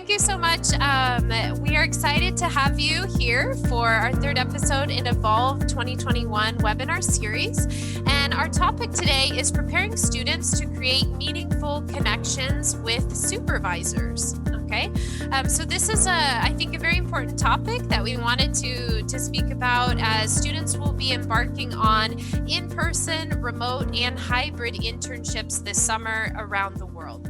thank you so much. We are excited to have you here for our third episode in Evolve 2021 webinar series. And our topic today is preparing students to create meaningful connections with supervisors. Okay, so this is, I think, a very important topic that we wanted to speak about, as students will be embarking on in-person, remote, and hybrid internships this summer around the world.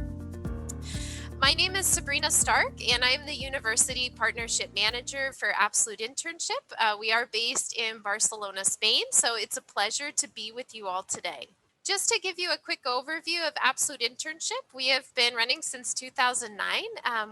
My name is Sabrina Stark, and I'm the University Partnership Manager for Absolute Internship. We are based in Barcelona, Spain, so it's a pleasure to be with you all today. Just to give you a quick overview of Absolute Internship, we have been running since 2009.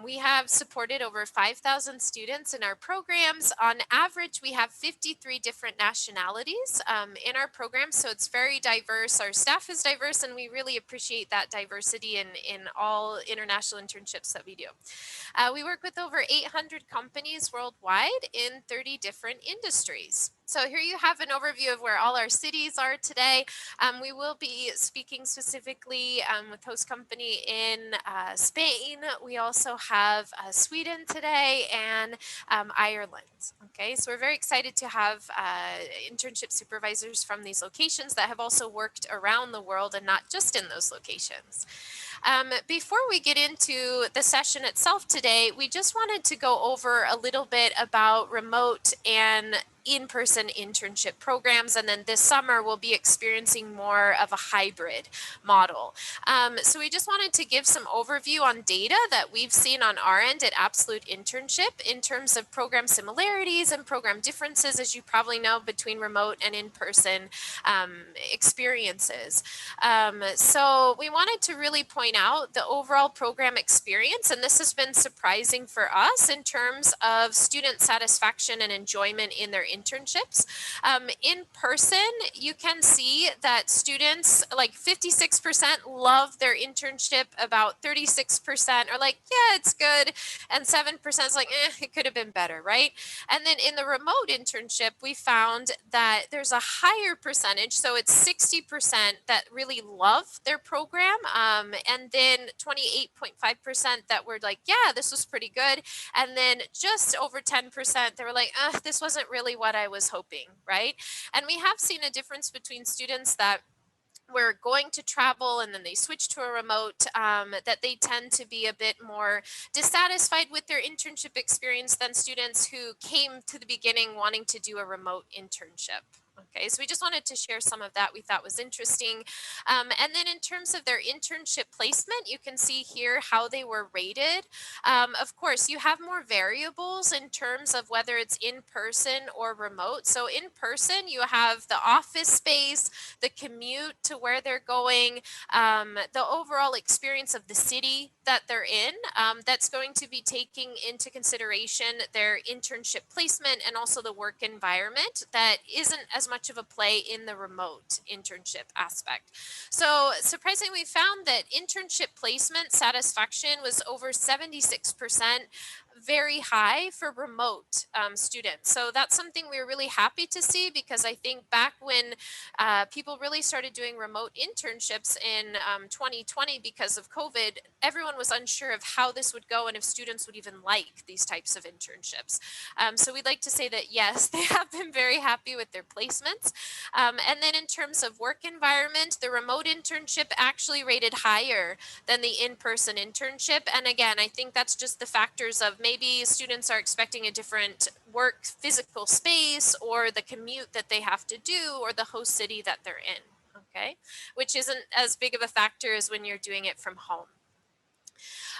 We have supported over 5,000 students in our programs. On average, we have 53 different nationalities in our program, so it's very diverse. Our staff is diverse, and we really appreciate that diversity in all international internships that we do. We work with over 800 companies worldwide in 30 different industries. So here you have an overview of where all our cities are today. We will be speaking specifically with host company in Spain. We also have Sweden today and Ireland. Okay, so we're very excited to have internship supervisors from these locations that have also worked around the world and not just in those locations. Before we get into the session itself today, we just wanted to go over a little bit about remote and in-person internship programs, and then this summer we'll be experiencing more of a hybrid model. So we just wanted to give some overview on data that we've seen on our end at Absolute Internship in terms of program similarities and program differences, as you probably know, between remote and in-person experiences. So we wanted to really point out the overall program experience, and this has been surprising for us in terms of student satisfaction and enjoyment in their internships. In person, you can see that students, like 56% love their internship, about 36% are like, yeah, it's good, and 7% is like, it could have been better, right? And then in the remote internship, we found that there's a higher percentage, so it's 60% that really love their program, and then 28.5% that were like, yeah, this was pretty good, and then just over 10% they were like, this wasn't really what I was hoping, right? And we have seen a difference between students that were going to travel and then they switch to a remote, that they tend to be a bit more dissatisfied with their internship experience than students who came to the beginning wanting to do a remote internship. Okay, so we just wanted to share some of that we thought was interesting. And then in terms of their internship placement, you can see here how they were rated. Of course, you have more variables in terms of whether it's in person or remote. So in person, you have the office space, the commute to where they're going, the overall experience of the city that they're in. That's going to be taking into consideration their internship placement and also the work environment that isn't as much of a play in the remote internship aspect. So surprisingly, we found that internship placement satisfaction was over 76%, very high for remote students. So that's something we were really happy to see, because I think back when people really started doing remote internships in 2020 because of COVID, everyone was unsure of how this would go and if students would even like these types of internships. So we'd like to say that yes, they have been very happy with their placements. And then in terms of work environment, the remote internship actually rated higher than the in-person internship. And again, I think that's just the factors of maybe students are expecting a different work physical space, or the commute that they have to do, or the host city that they're in, okay? Which isn't as big of a factor as when you're doing it from home.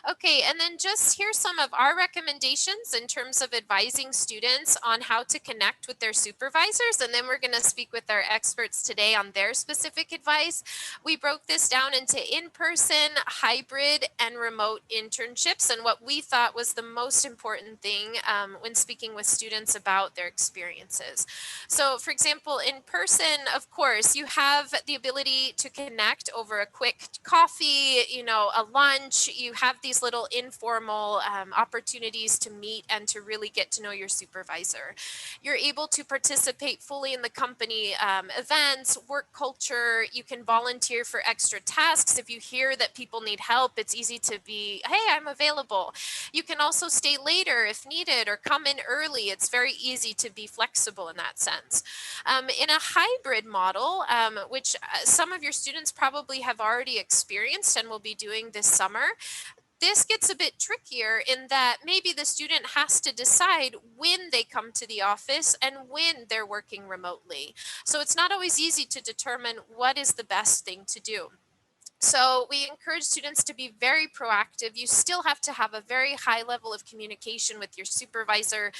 Okay, and then just here's some of our recommendations in terms of advising students on how to connect with their supervisors, and then we're going to speak with our experts today on their specific advice. We broke this down into in-person, hybrid, and remote internships, and what we thought was the most important thing when speaking with students about their experiences. So, for example, in person, of course, you have the ability to connect over a quick coffee, a lunch. You have these these little informal opportunities to meet and to really get to know your supervisor. You're able to participate fully in the company events, work culture. You can volunteer for extra tasks. If you hear that people need help, it's easy to be, hey, I'm available. You can also stay later if needed or come in early. It's very easy to be flexible in that sense. In a hybrid model, which some of your students probably have already experienced and will be doing this summer, this gets a bit trickier in that maybe the student has to decide when they come to the office and when they're working remotely. So it's not always easy to determine what is the best thing to do. So we encourage students to be very proactive. You still have to have a very high level of communication with your supervisor.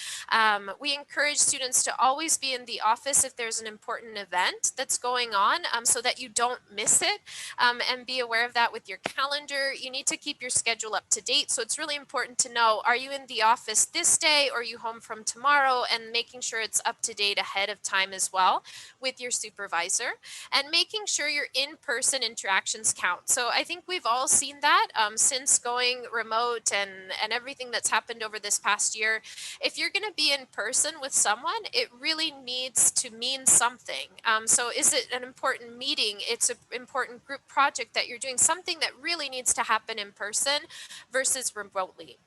We encourage students to always be in the office if there's an important event that's going on, so that you don't miss it, and be aware of that with your calendar. You need to keep your schedule up to date. So it's really important to know, are you in the office this day or are you home from tomorrow, and making sure it's up to date ahead of time as well with your supervisor, and making sure your in-person interactions count. So I think we've all seen that since going remote and everything that's happened over this past year. If you're going to be in person with someone, it really needs to mean something. So is it an important meeting? It's an important group project that you're doing, something that really needs to happen in person versus remotely.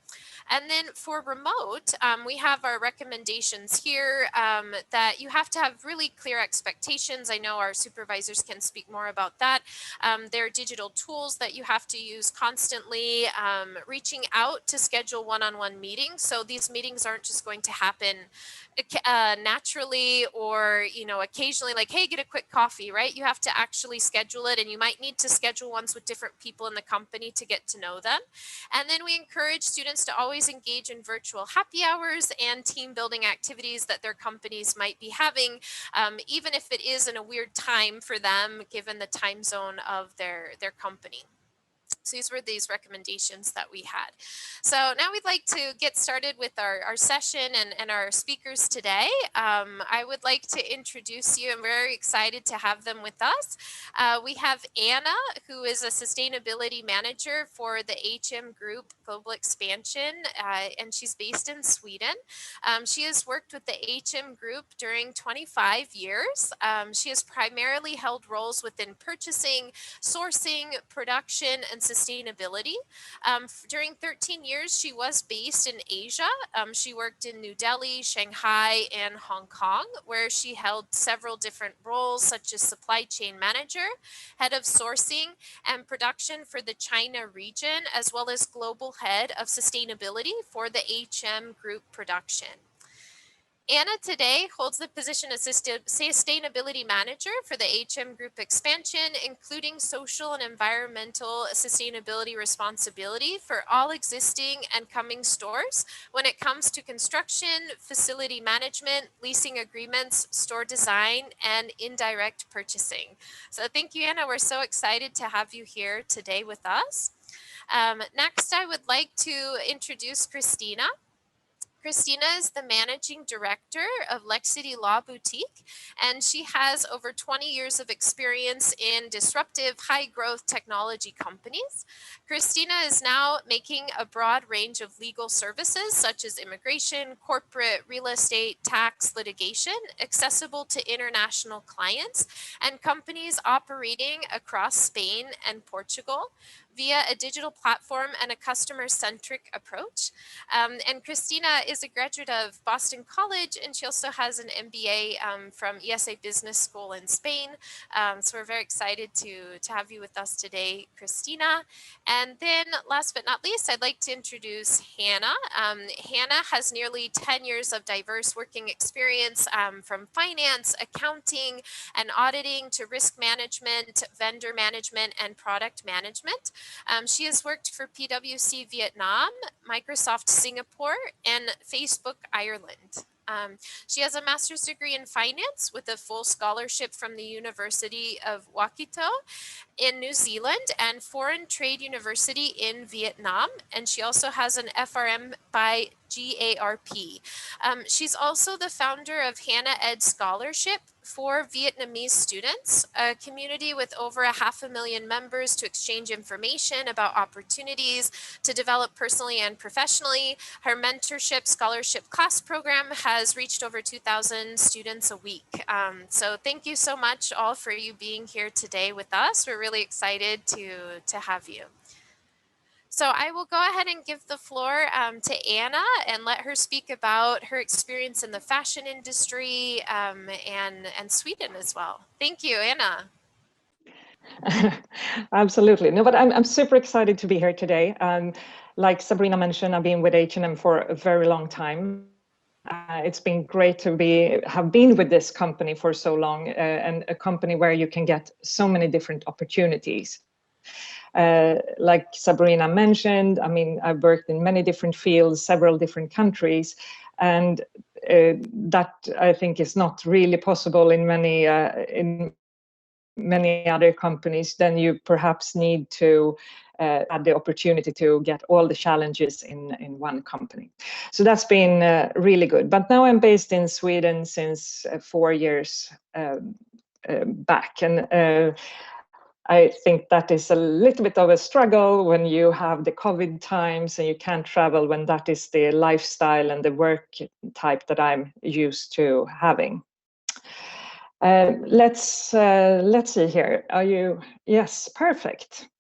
And then for remote, we have our recommendations here, that you have to have really clear expectations. I know our supervisors can speak more about that. There are digital tools that you have to use constantly, reaching out to schedule one-on-one meetings. So these meetings aren't just going to happen naturally, or occasionally, like, hey, get a quick coffee, right? You have to actually schedule it, and you might need to schedule ones with different people in the company to get to know them. And then we encourage students to always engage in virtual happy hours and team building activities that their companies might be having, even if it is in a weird time for them given the time zone of their company. So these were these recommendations that we had. So now we'd like to get started with our session and our speakers today. I would like to introduce you. I'm very excited to have them with us. We have Anna, who is a sustainability manager for the HM Group Global Expansion, and she's based in Sweden. She has worked with the HM Group during 25 years. She has primarily held roles within purchasing, sourcing, production, and sustainability. During 13 years, she was based in Asia. She worked in New Delhi, Shanghai, and Hong Kong, where she held several different roles, such as supply chain manager, head of sourcing and production for the China region, as well as global head of sustainability for the HM Group production. Anna today holds the position of Sustainability Manager for the HM Group expansion, including social and environmental sustainability responsibility for all existing and coming stores when it comes to construction, facility management, leasing agreements, store design, and indirect purchasing. So thank you, Anna. We're so excited to have you here today with us. Next, I would like to introduce Christina. Christina is the managing director of Lexidy Law Boutique, and she has over 20 years of experience in disruptive, high-growth technology companies. Christina is now making a broad range of legal services such as immigration, corporate, real estate, tax, litigation, accessible to international clients and companies operating across Spain and Portugal via a digital platform and a customer-centric approach. And Christina is a graduate of Boston College, and she also has an MBA from ESA Business School in Spain. So we're very excited to have you with us today, Christina. And then last but not least, I'd like to introduce Hannah. Hannah has nearly 10 years of diverse working experience from finance, accounting, and auditing to risk management, vendor management, and product management. She has worked for PwC Vietnam, Microsoft Singapore, and Facebook Ireland. She has a master's degree in finance with a full scholarship from the University of Waikato in New Zealand and Foreign Trade University in Vietnam. And she also has an FRM by GARP. She's also the founder of Hannah Ed Scholarship for Vietnamese students, a community with over 500,000 members to exchange information about opportunities to develop personally and professionally. Her mentorship scholarship class program has reached over 2,000 students a week. So thank you so much all for you being here today with us. We're really excited to have you. So I will go ahead and give the floor to Anna and let her speak about her experience in the fashion industry and Sweden as well. Thank you, Anna. Absolutely. No, but I'm super excited to be here today. Like Sabrina mentioned, I've been with H&M for a very long time. It's been great to have been with this company for so long, and a company where you can get so many different opportunities. Like Sabrina mentioned, I mean, I've worked in many different fields, several different countries, and that I think is not really possible in many other companies. Then you perhaps need to have the opportunity to get all the challenges in one company. So that's been really good. But now I'm based in Sweden since 4 years back, and I think that is a little bit of a struggle when you have the COVID times and you can't travel, when that is the lifestyle and the work type that I'm used to having. Let's see here. Are you? Yes, perfect.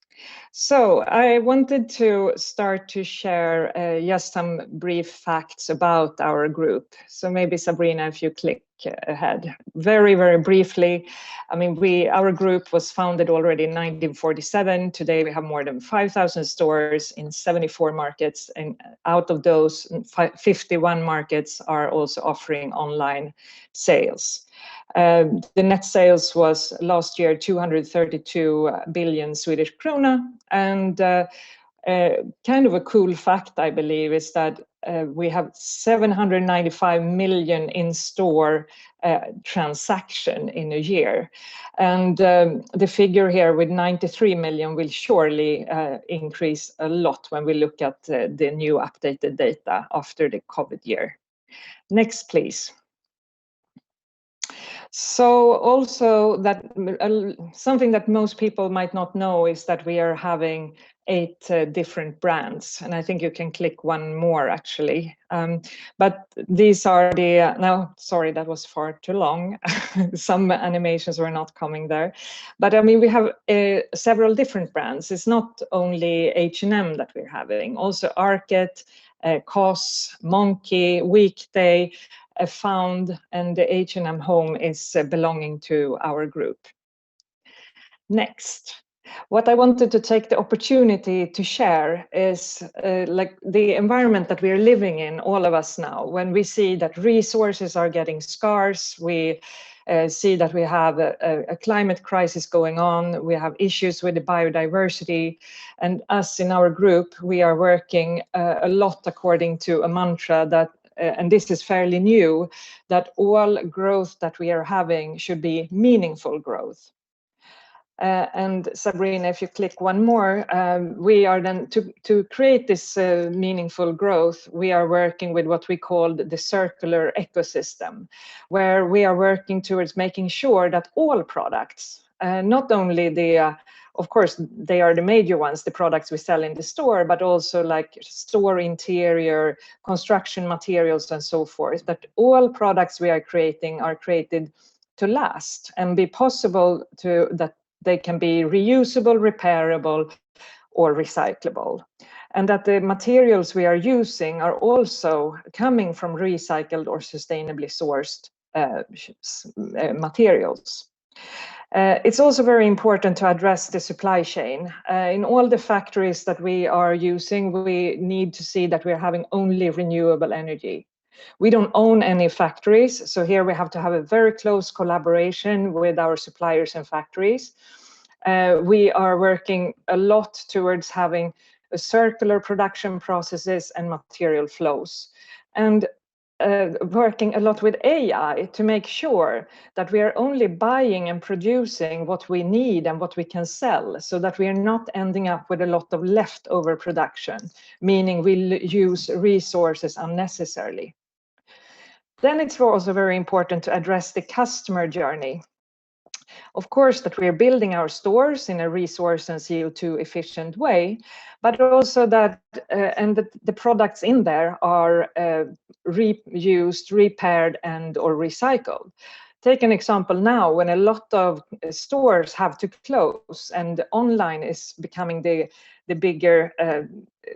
So I wanted to start to share just some brief facts about our group. So maybe Sabrina, if you click ahead. Very, very briefly, I mean, our group was founded already in 1947. Today we have more than 5,000 stores in 74 markets, and out of those, 51 markets are also offering online sales. The net sales was last year 232 billion Swedish krona, and kind of a cool fact, I believe, is that we have 795 million in-store transaction in a year, and the figure here with 93 million will surely increase a lot when we look at the new updated data after the COVID year. Next, please. So also that something that most people might not know is that we are having 8 different brands, and I think you can click one more actually. But these are the, no, sorry, that was far too long. Some animations were not coming there. But I mean, we have several different brands. It's not only H&M that we're having, also Arket, COS, Monkey, Weekday, Found, and the H&M Home is belonging to our group. Next. What I wanted to take the opportunity to share is like the environment that we're living in, all of us now, when we see that resources are getting scarce, we see that we have a climate crisis going on, we have issues with the biodiversity, and us in our group, we are working a lot according to a mantra that and this is fairly new, that all growth that we are having should be meaningful growth. And Sabrina, if you click one more, we are then, to create this meaningful growth, we are working with what we call the circular ecosystem, where we are working towards making sure that all products, not only the of course, they are the major ones, the products we sell in the store, but also like store interior, construction materials, and so forth, that all products we are created to last and be possible to, that they can be reusable, repairable, or recyclable. And that the materials we are using are also coming from recycled or sustainably sourced materials. It's also very important to address the supply chain. In all the factories that we are using, we need to see that we're having only renewable energy. We don't own any factories, so here we have to have a very close collaboration with our suppliers and factories. We are working a lot towards having a circular production processes and material flows. And working a lot with AI to make sure that we are only buying and producing what we need and what we can sell, so that we are not ending up with a lot of leftover production, meaning we use resources unnecessarily. Then it's also very important to address the customer journey. Of course, that we're building our stores in a resource and CO2 efficient way, but also that the products in there are reused, repaired, and or recycled. Take an example now when a lot of stores have to close and online is becoming the bigger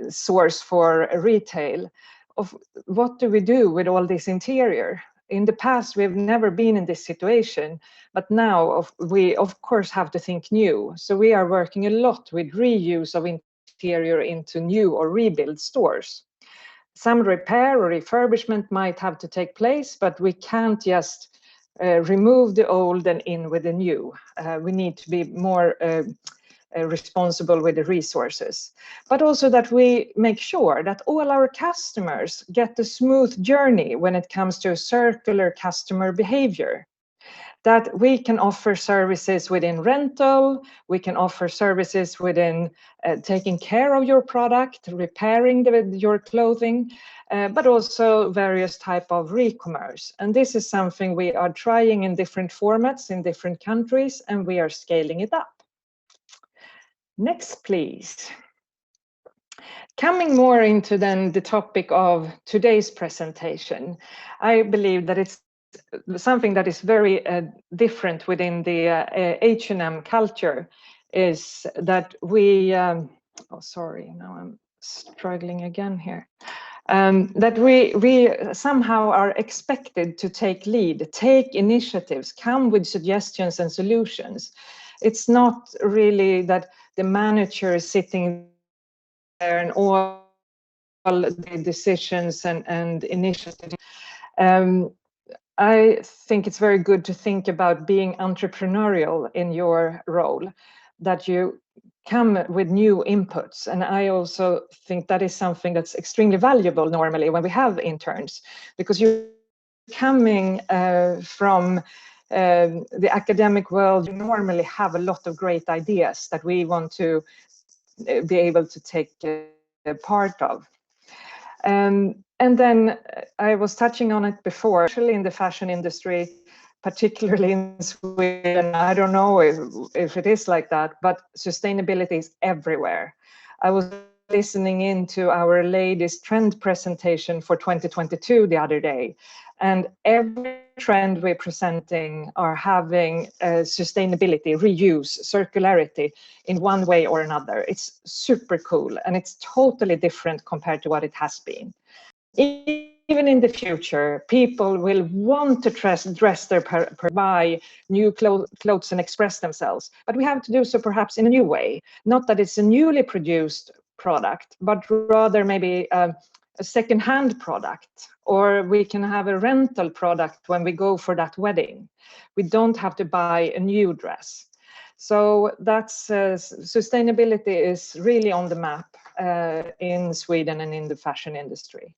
source for retail. Of what do we do with all this interior? In the past, we've never been in this situation, but now we of course have to think new. So we are working a lot with reuse of interior into new or rebuild stores. Some repair or refurbishment might have to take place, but we can't just remove the old and in with the new. We need to be more responsible with the resources, but also that we make sure that all our customers get a smooth journey when it comes to circular customer behavior. That we can offer services within rental, we can offer services within taking care of your product, repairing your clothing, but also various type of re-commerce. And this is something we are trying in different formats in different countries, and we are scaling it up. Next, please. Coming more into then the topic of today's presentation, I believe that it's something that is very different within the H&M culture is that we, oh sorry, now I'm struggling again here. That we somehow are expected to take lead, take initiatives, come with suggestions and solutions. It's not really that the manager is sitting there and all the decisions and initiatives. I think it's very good to think about being entrepreneurial in your role, that you come with new inputs. And I also think that is something that's extremely valuable normally when we have interns, because you're coming from the academic world, you normally have a lot of great ideas that we want to be able to take part of. And then I was touching on it before, especially in the fashion industry, particularly in Sweden. I don't know if it is like that, but sustainability is everywhere. I was listening into our latest trend presentation for 2022 the other day, and every trend we're presenting are having sustainability, reuse, circularity in one way or another. It's super cool, and it's totally different compared to what it has been. Even in the future, people will want to dress their buy new clothes and express themselves. But we have to do so perhaps in a new way. Not that it's a newly produced product, but rather maybe a second-hand product, or we can have a rental product when we go for that wedding. We don't have to buy a new dress. So that's sustainability is really on the map in Sweden and in the fashion industry.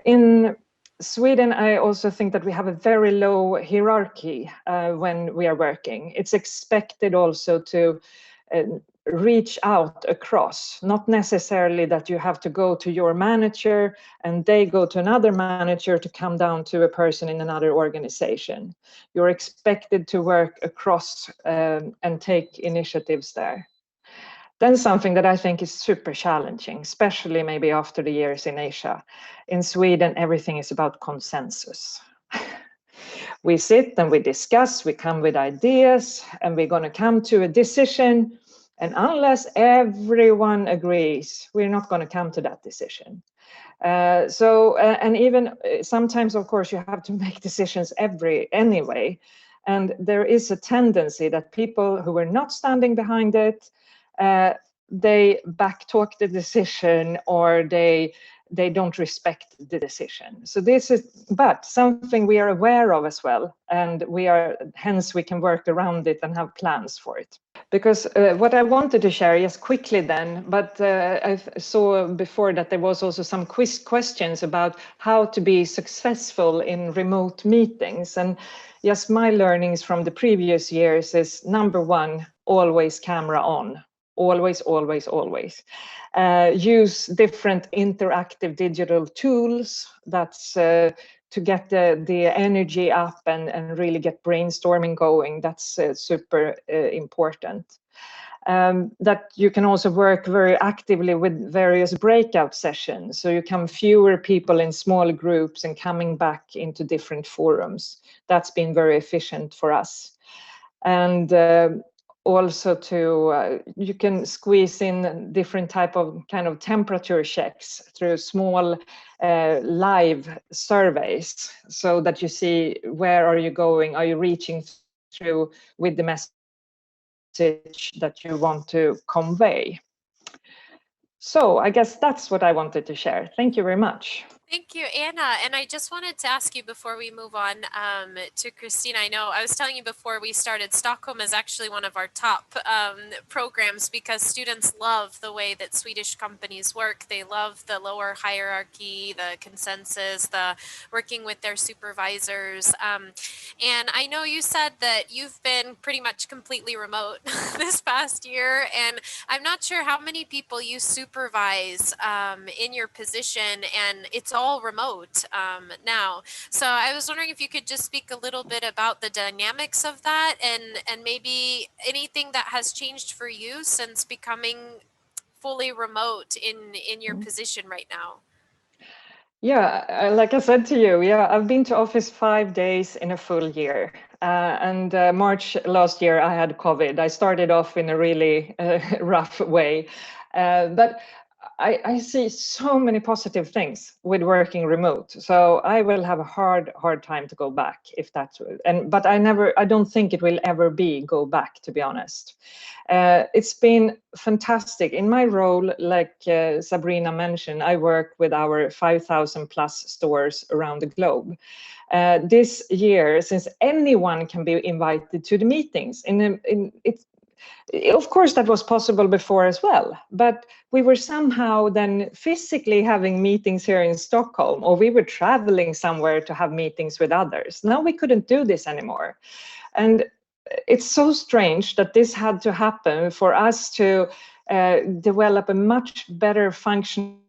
In Sweden, I also think that we have a very low hierarchy when we are working. It's expected also to reach out across, not necessarily that you have to go to your manager and they go to another manager to come down to a person in another organization. You're expected to work across and take initiatives there. Then something that I think is super challenging, especially maybe after the years in Asia. In Sweden, everything is about consensus. We sit and we discuss, we come with ideas, and we're going to come to a decision. And unless everyone agrees, we're not going to come to that decision. And even sometimes, of course, you have to make decisions anyway. And there is a tendency that people who are not standing behind it, they backtalk the decision, or they don't respect the decision. So this is, but something we are aware of as well, and hence we can work around it and have plans for it. Because what I wanted to share, yes, quickly then, but I saw before that there was also some questions about how to be successful in remote meetings. And yes, my learnings from the previous years is number one, always camera on. Always, always, always. Use different interactive digital tools that's to to get the energy up and really get brainstorming going. That's super important. That you can also work very actively with various breakout sessions. So you come fewer people in small groups and coming back into different forums. That's been very efficient for us. And also you can squeeze in different type of kind of temperature checks through small live surveys, so that you see where are you going, are you reaching through with the message that you want to convey. So I guess that's what I wanted to share. Thank you very much. Thank you, Anna. And I just wanted to ask you before we move on to Christina. I know I was telling you before we started, Stockholm is actually one of our top programs because students love the way that Swedish companies work. They love the lower hierarchy, the consensus, the working with their supervisors. And I know you said that you've been pretty much completely remote this past year, and I'm not sure how many people you supervise in your position, and it's all remote now. So I was wondering if you could just speak a little bit about the dynamics of that, and maybe anything that has changed for you since becoming fully remote in your position right now. Yeah, like I said to you, yeah, I've been to office 5 days in a full year. And March last year, I had COVID. I started off in a really rough way. But I see so many positive things with working remote. So I will have a hard time to go back if that's, but I don't think it will ever be go back, to be honest. It's been fantastic. In my role, like Sabrina mentioned, I work with our 5,000 plus stores around the globe. This year, since anyone can be invited to the meetings, of course, that was possible before as well, but we were somehow then physically having meetings here in Stockholm, or we were traveling somewhere to have meetings with others. Now we couldn't do this anymore. And it's so strange that this had to happen for us to develop a much better functioning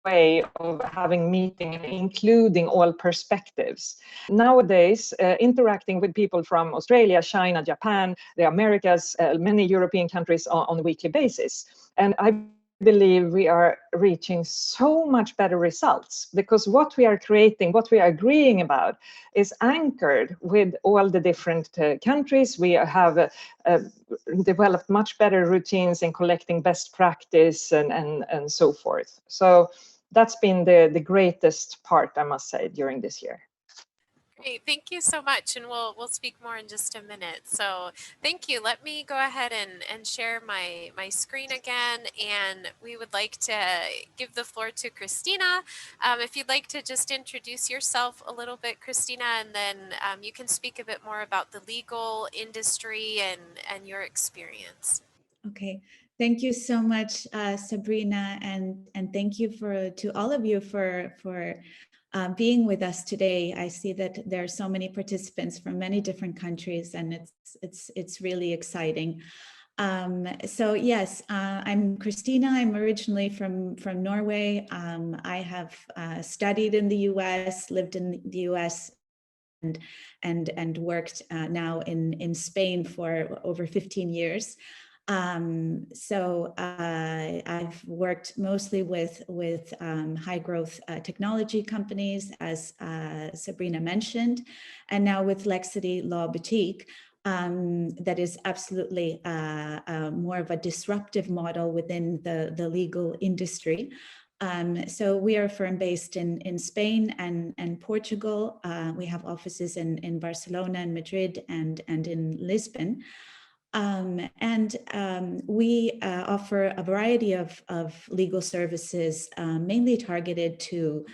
way of having meeting and including all perspectives. Nowadays, interacting with people from Australia, China, Japan, the Americas, many European countries on a weekly basis. And I believe we are reaching so much better results because what we are creating, what we are agreeing about is anchored with all the different countries. We have developed much better routines in collecting best practice and so forth. So that's been the greatest part, I must say, during this year. Great, thank you so much, and we'll speak more in just a minute. So thank you. Let me go ahead and share my screen again, and we would like to give the floor to Christina. If you'd like to just introduce yourself a little bit, Christina, and then you can speak a bit more about the legal industry and your experience. Okay, thank you so much, Sabrina, and thank you to all of you for being with us today. I see that there are so many participants from many different countries, and it's really exciting. So yes, I'm Christina. I'm originally from Norway. I have studied in the U.S., lived in the U.S., and worked now in Spain for over 15 years. So I've worked mostly with high growth technology companies, as Sabrina mentioned, and now with Lexidy Law Boutique. That is absolutely more of a disruptive model within the legal industry. So we are a firm based in Spain and Portugal. We have offices in Barcelona and Madrid and in Lisbon. We offer a variety of legal services, mainly targeted to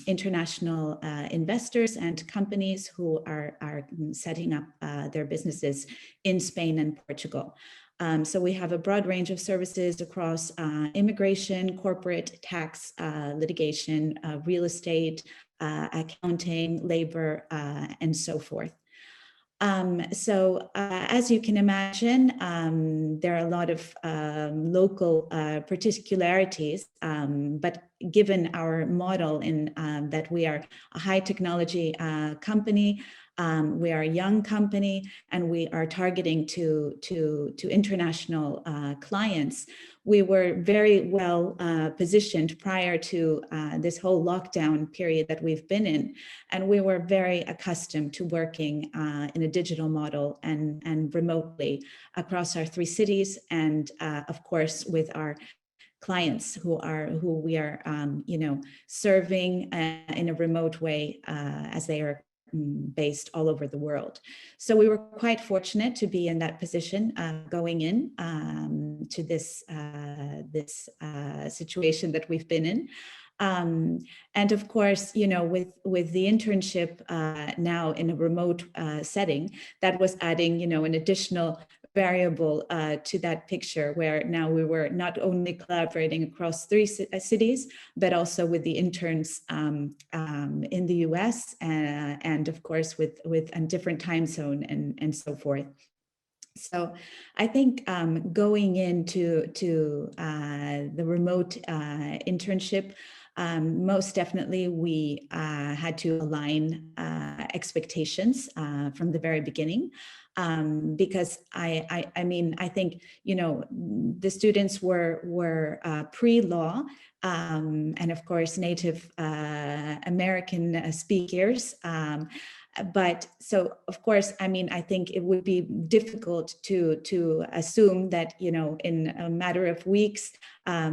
international investors and companies who are setting up their businesses in Spain and Portugal. So we have a broad range of services across immigration, corporate, tax, litigation, real estate, accounting, labor, and so forth. As you can imagine, there are a lot of local particularities, but given our model in that we are a high technology company, we are a young company, and we are targeting to international clients. We were very well positioned prior to this whole lockdown period that we've been in, and we were very accustomed to working in a digital model and remotely across our 3 cities, and of course with our clients who we are serving in a remote way as they are based all over the world. So we were quite fortunate to be in that position going in to this situation that we've been in. And of course, with the internship now in a remote setting, that was adding, an additional variable to that picture, where now we were not only collaborating across 3 cities, but also with the interns in the US, and of course with a different time zone and so forth. So I think going into the remote internship, most definitely we had to align expectations from the very beginning. Because I think, the students were pre-law and of course native American speakers. But so, of course, I think it would be difficult to assume that, in a matter of weeks,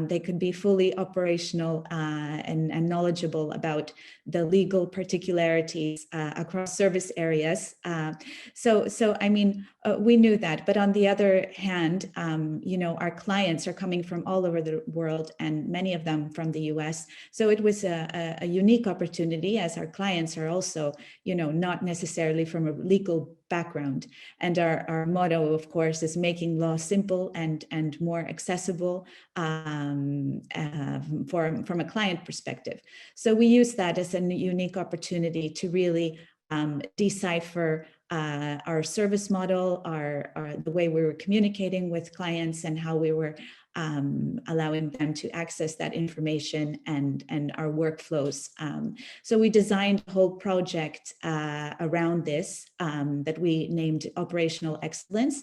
they could be fully operational and knowledgeable about the legal particularities across service areas. We knew that. But on the other hand, our clients are coming from all over the world, and many of them from the US. So it was a unique opportunity, as our clients are also, not necessarily from a legal background. And our motto, of course, is making law simple and more accessible from a client perspective. So we use that as a unique opportunity to really decipher our service model, the way we were communicating with clients, and how we were allowing them to access that information and our workflows. So we designed a whole project around this that we named Operational Excellence.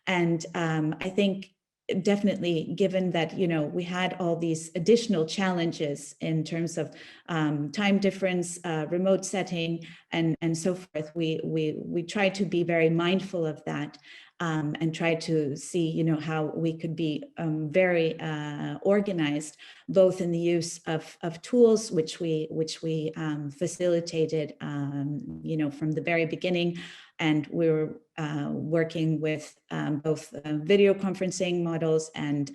And I think definitely, given that we had all these additional challenges in terms of time difference, remote setting, and so forth, we tried to be very mindful of that. And try to see, how we could be very organized, both in the use of tools, which we facilitated, from the very beginning. And we were working with both video conferencing models and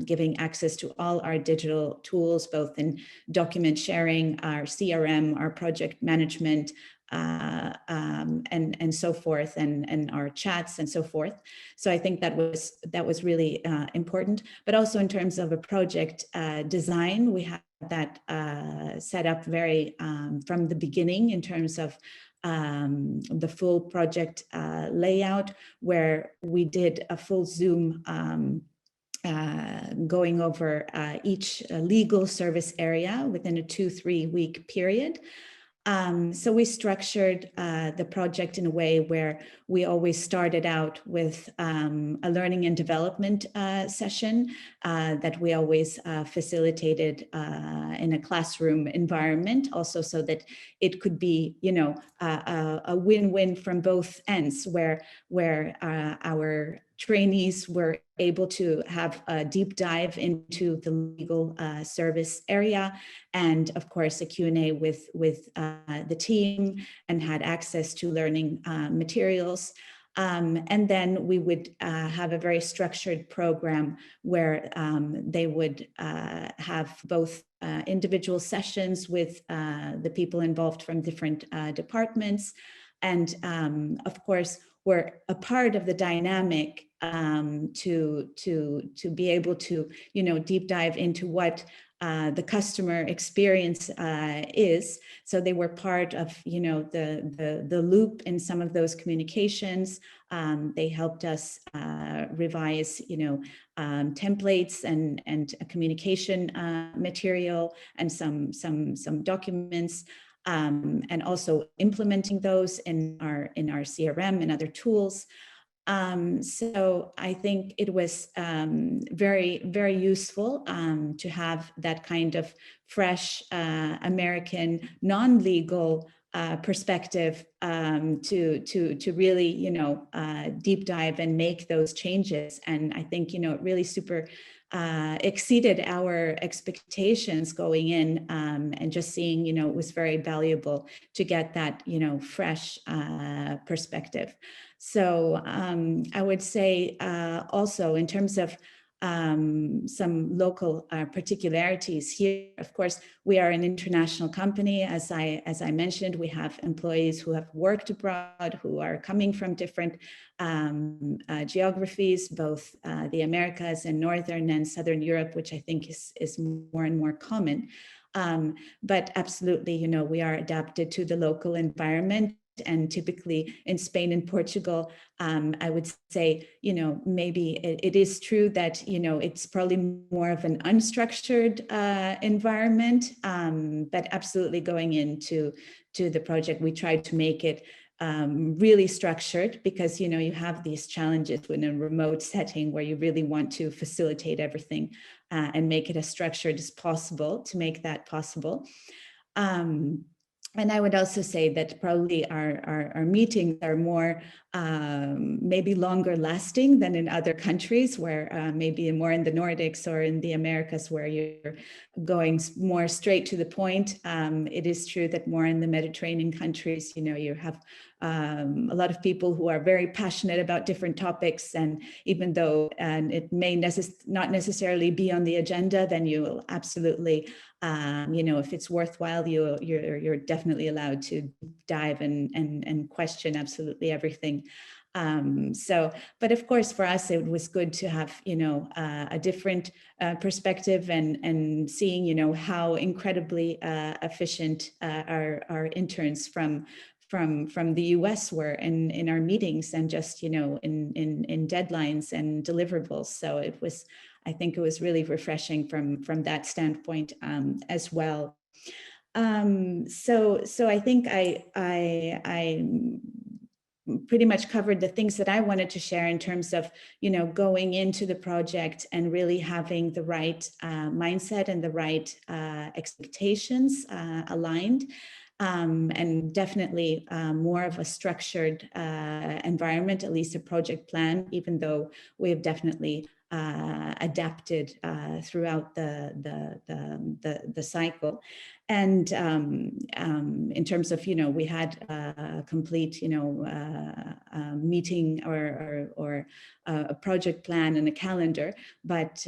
giving access to all our digital tools, both in document sharing, our CRM, our project management, and so forth, and our chats and so forth. So I think that was really important. But also in terms of a project design, we had that set up very from the beginning in terms of the full project layout, where we did a full Zoom going over each legal service area within a 2-3 week period. So we structured the project in a way where we always started out with a learning and development session that we always facilitated in a classroom environment, also so that it could be, a win-win from both ends, where our trainees were able to have a deep dive into the legal service area, and of course a Q&A with the team, and had access to learning materials. And then we would have a very structured program where they would have both individual sessions with the people involved from different departments, and of course were a part of the dynamic to be able to, deep dive into what the customer experience is. So they were part of, you know, the loop in some of those communications. They helped us revise, you know, templates and a communication material and some documents. And also implementing those in our CRM and other tools. So I think it was very, very useful to have that kind of fresh American non-legal perspective to really, you know, deep dive and make those changes. And I think, you know, it really super exceeded our expectations going in, and just seeing, you know, it was very valuable to get that, you know, fresh perspective. So I would say also in terms of some local particularities here, of course, we are an international company. As I mentioned, we have employees who have worked abroad, who are coming from different geographies, both the Americas and Northern and Southern Europe, which I think is more and more common. But absolutely, you know, we are adapted to the local environment. And typically in Spain and Portugal, I would say, you know, maybe it is true that, you know, it's probably more of an unstructured environment, but absolutely going into the project, we tried to make it really structured, because, you know, you have these challenges in a remote setting where you really want to facilitate everything and make it as structured as possible to make that possible. And I would also say that probably our meetings are more, maybe longer lasting than in other countries, where maybe more in the Nordics or in the Americas, where you're going more straight to the point. It is true that more in the Mediterranean countries, you know, you have a lot of people who are very passionate about different topics, and even though it may not necessarily be on the agenda, then you will absolutely, you know, if it's worthwhile, you're definitely allowed to dive and question absolutely everything. So, but of course, for us, it was good to have, you know, a different perspective and seeing, you know, how incredibly efficient our interns from the US were in our meetings, and just, you know, in deadlines and deliverables. So it was, I think it was really refreshing from that standpoint as well. So I think I pretty much covered the things that I wanted to share in terms of, you know, going into the project and really having the right mindset and the right expectations aligned. And definitely more of a structured environment, at least a project plan, even though we have definitely adapted throughout the cycle. And in terms of, you know, we had a complete, you know, meeting or a project plan and a calendar, but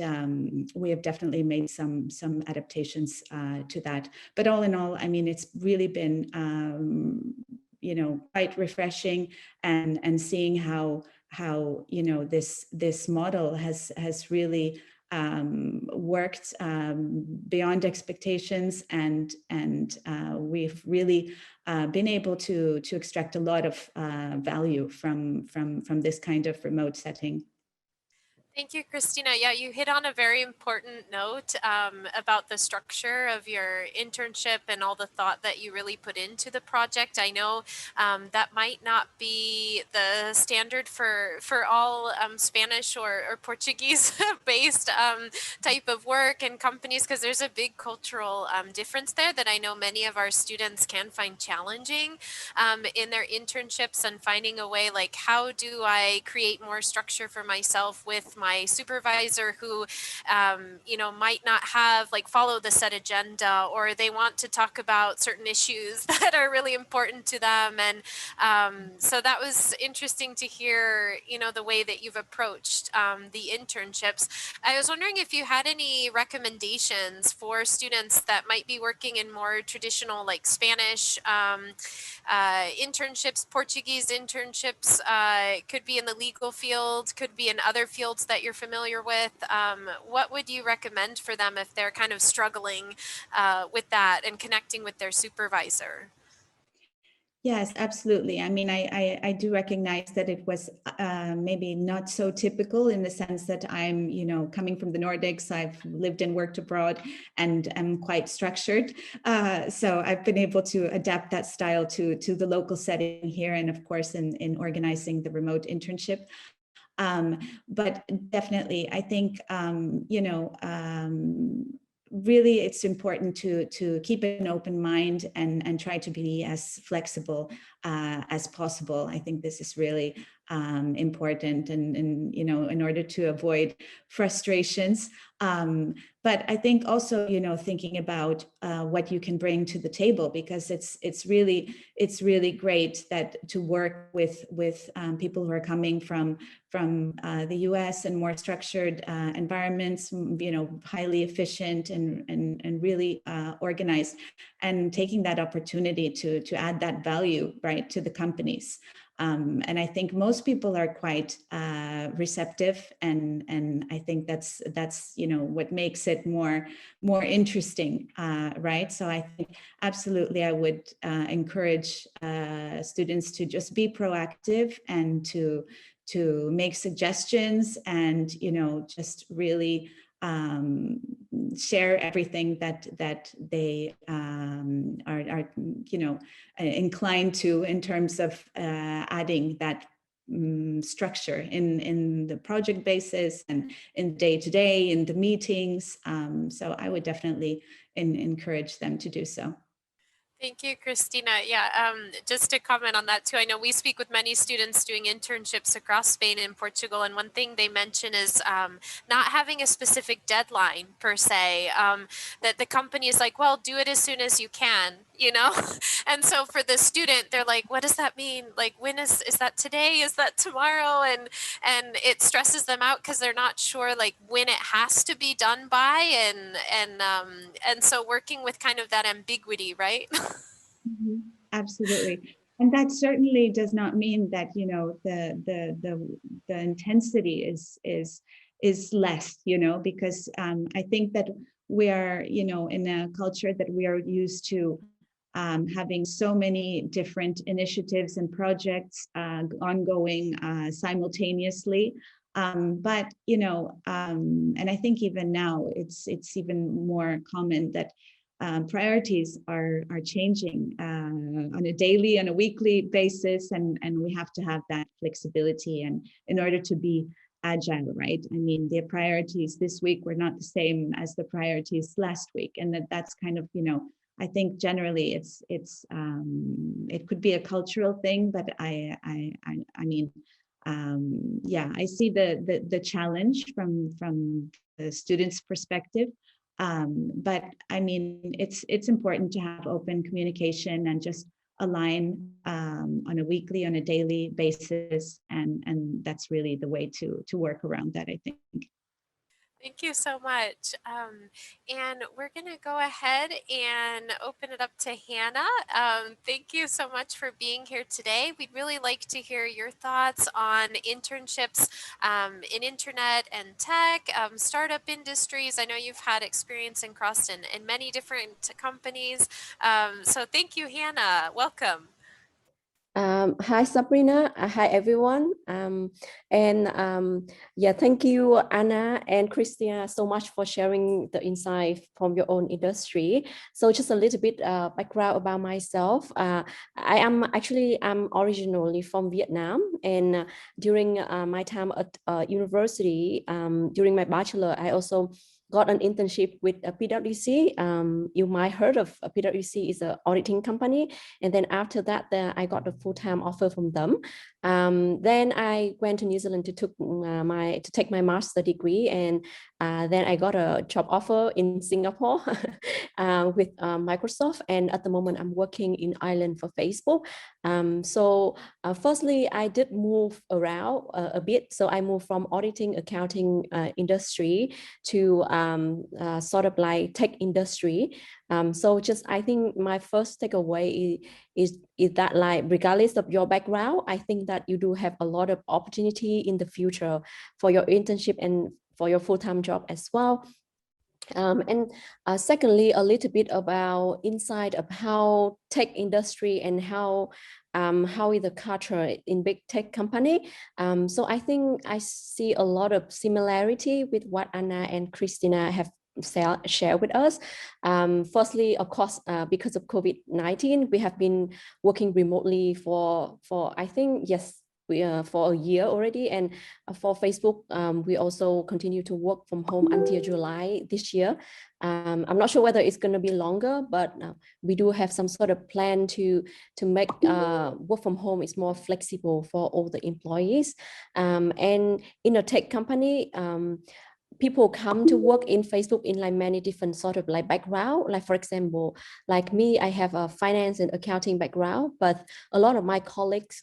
we have definitely made some adaptations to that. But all in all, I mean, it's really been, you know, quite refreshing, and seeing how you know, this model has really worked beyond expectations, and we've really been able to extract a lot of value from this kind of remote setting. Thank you, Christina. Yeah, you hit on a very important note about the structure of your internship and all the thought that you really put into the project. I know that might not be the standard for all Spanish or Portuguese-based type of work and companies, because there's a big cultural difference there that I know many of our students can find challenging in their internships, and finding a way, like, how do I create more structure for myself with my supervisor who, you know, might not have, like, follow the set agenda, or they want to talk about certain issues that are really important to them. And so that was interesting to hear, you know, the way that you've approached the internships. I was wondering if you had any recommendations for students that might be working in more traditional, like, Spanish internships, Portuguese internships, could be in the legal field, could be in other fields that you're familiar with, what would you recommend for them if they're kind of struggling with that and connecting with their supervisor? Yes, absolutely. I mean, I do recognize that it was maybe not so typical in the sense that I'm, coming from the Nordics. I've lived and worked abroad and am quite structured. So I've been able to adapt that style to the local setting here, and of course, in organizing the remote internship. But definitely, I think, really it's important to keep an open mind and try to be as flexible as possible. I think this is really important, and in order to avoid frustrations. But I think also, thinking about what you can bring to the table, because it's really great that to work with people who are coming from the US and more structured environments, highly efficient and really organized, and taking that opportunity to add that value, right, to the companies. And I think most people are quite receptive, and I think that's what makes it more interesting, right? So I think absolutely I would encourage students to just be proactive and to make suggestions, and just really share everything that they are inclined to, in terms of adding that structure in the project basis and in day-to-day, in the meetings. So I would definitely encourage them to do so. Thank you, Christina. Yeah, just to comment on that too, I know we speak with many students doing internships across Spain and Portugal, and one thing they mention is not having a specific deadline per se, that the company is like, well, do it as soon as you can, and so for the student, they're like, what does that mean? Like, when is that today? Is that tomorrow? And it stresses them out because they're not sure like when it has to be done by, and so working with kind of that ambiguity, right? Absolutely. And that certainly does not mean that, the intensity is less, because I think that we are, in a culture that we are used to having so many different initiatives and projects ongoing simultaneously. But, and I think even now it's even more common that priorities are changing on a daily, on a weekly basis, and we have to have that flexibility, and in order to be agile, right? I mean, the priorities this week were not the same as the priorities last week, and that's kind of, I think generally it's it could be a cultural thing, but I mean, yeah, I see the challenge from the students' perspective. But I mean, it's important to have open communication and just align on a weekly, on a daily basis, and that's really the way to work around that, I think. Thank you so much. And we're going to go ahead and open it up to Hannah. Thank you so much for being here today. We'd really like to hear your thoughts on internships in internet and tech, startup industries. I know you've had experience in many different companies. So thank you, Hannah. Welcome. Hi, Sabrina. Hi, everyone. Yeah, thank you, Anna and Christina, so much for sharing the insight from your own industry. So just a little bit background about myself. I'm originally from Vietnam, and during my time at university, during my bachelor, I also got an internship with PwC. You might heard of PwC is an auditing company. And then after that, I got a full-time offer from them. Then I went to New Zealand to take my master's degree, and then I got a job offer in Singapore with Microsoft. And at the moment, I'm working in Ireland for Facebook. Firstly, I did move around a bit. So I moved from auditing, accounting industry to sort of like tech industry. So just I think my first takeaway is that like regardless of your background, I think that you do have a lot of opportunity in the future for your internship and for your full-time job as well. And secondly, a little bit about insight of how tech industry and how is the culture in big tech company. So I think I see a lot of similarity with what Anna and Christina have share with us. Firstly, of course, because of COVID-19, we have been working remotely for I think, yes, for a year already. And for Facebook, we also continue to work from home until July this year. I'm not sure whether it's going to be longer, but we do have some sort of plan to make work from home is more flexible for all the employees. And in a tech company, people come to work in Facebook in like many different sort of like background. Like for example, like me, I have a finance and accounting background, but a lot of my colleagues,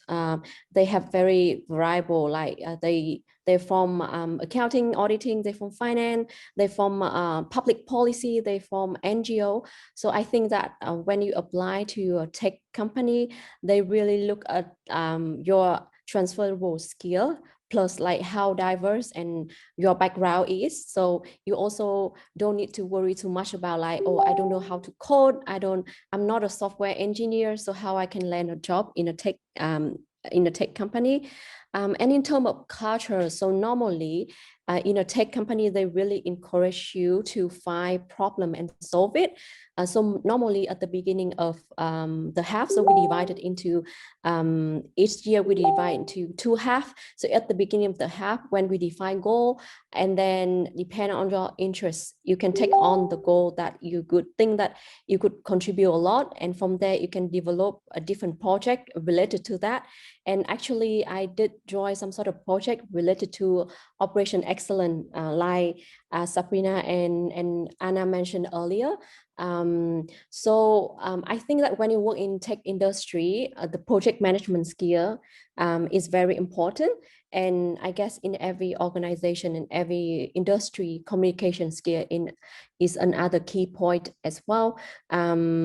they have very variable, like they're from accounting, auditing, they're from finance, they're from public policy, they're from NGO. So I think that when you apply to a tech company, they really look at your transferable skill plus like how diverse and your background is. So you also don't need to worry too much about like, oh, I don't know how to code. I'm not a software engineer, so how I can land a job in a tech company. And in terms of culture, so normally in a tech company, they really encourage you to find problem and solve it. So normally at the beginning of the half, so we divided into each year we divide into 2 halves. So at the beginning of the half, when we define goal, and then depending on your interests, you can take on the goal that you could think that you could contribute a lot, and from there you can develop a different project related to that. And actually, I did join some sort of project related to Operation Excellence, like Sabrina and Anna mentioned earlier. I think that when you work in tech industry, the project management skill is very important. And I guess in every organization, in every industry, communication skill is another key point as well. Normally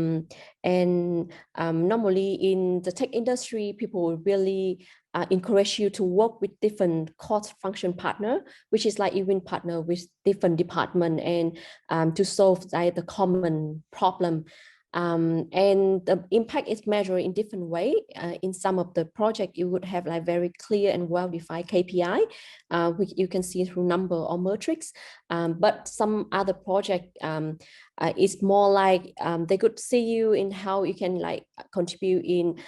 in the tech industry, people will really encourage you to work with different cross-function partner, which is like even partner with different department and to solve like the common problem. And the impact is measured in different way. In some of the project, you would have like very clear and well-defined KPI, which you can see through number or metrics. But some other project is more like they could see you in how you can like contribute in,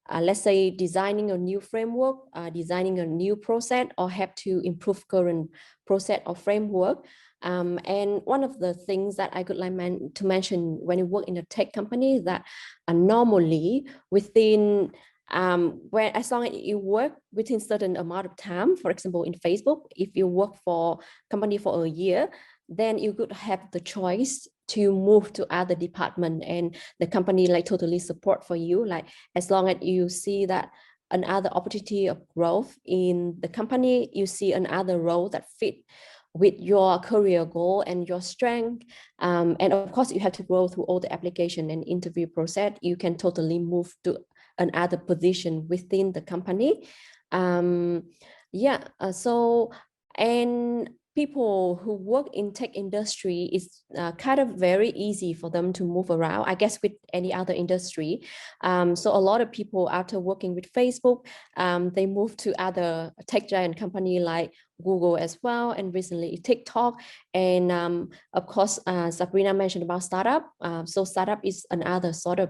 let's say, designing a new framework, designing a new process, or have to improve current process or framework. And one of the things that I could like to mention when you work in a tech company is that normally within where as long as you work within certain amount of time, for example, in Facebook, if you work for company for a year, then you could have the choice to move to other department, and the company like totally support for you, like as long as you see that another opportunity of growth in the company, you see another role that fit with your career goal and your strength. And of course, you have to go through all the application and interview process. You can totally move to another position within the company. And people who work in tech industry is kind of very easy for them to move around, I guess, with any other industry. So a lot of people after working with Facebook, they move to other tech giant company like Google as well, and recently TikTok. And of course, Sabrina mentioned about startup. So startup is another sort of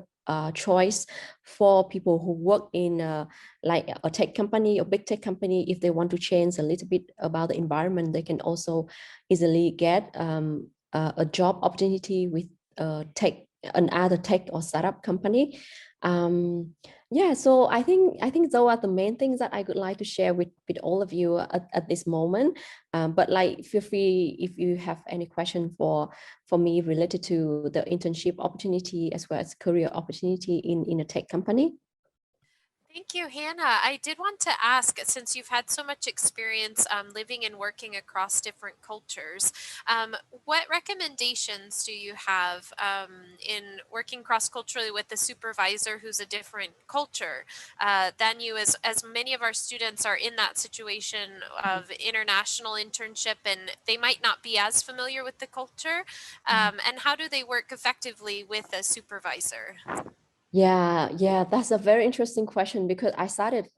choice for people who work in like a tech company or big tech company. If they want to change a little bit about the environment, they can also easily get a job opportunity with another tech or startup company. So I think those are the main things that I would like to share with all of you at this moment. But like, feel free if you have any question for me related to the internship opportunity as well as career opportunity in a tech company. Thank you, Hannah. I did want to ask, since you've had so much experience living and working across different cultures, what recommendations do you have in working cross-culturally with a supervisor who's a different culture than you, as many of our students are in that situation of international internship and they might not be as familiar with the culture, and how do they work effectively with a supervisor? Yeah, that's a very interesting question because I started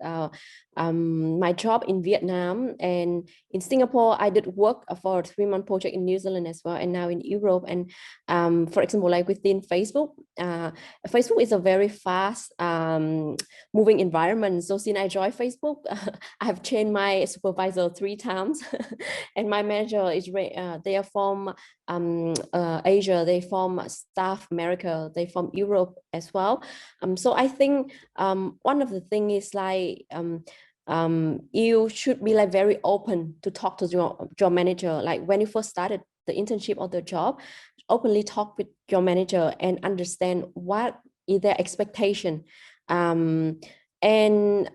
my job in Vietnam, and in Singapore. I did work for a 3-month project in New Zealand as well, and now in Europe. And for example, like within Facebook, Facebook is a very fast moving environment. So since I joined Facebook, I have changed my supervisor 3 times, and my manager is they are from Asia, they from South America, they from Europe as well. So I think one of the thing is like you should be like very open to talk to your manager. Like when you first started the internship or the job, openly talk with your manager and understand what is their expectation. And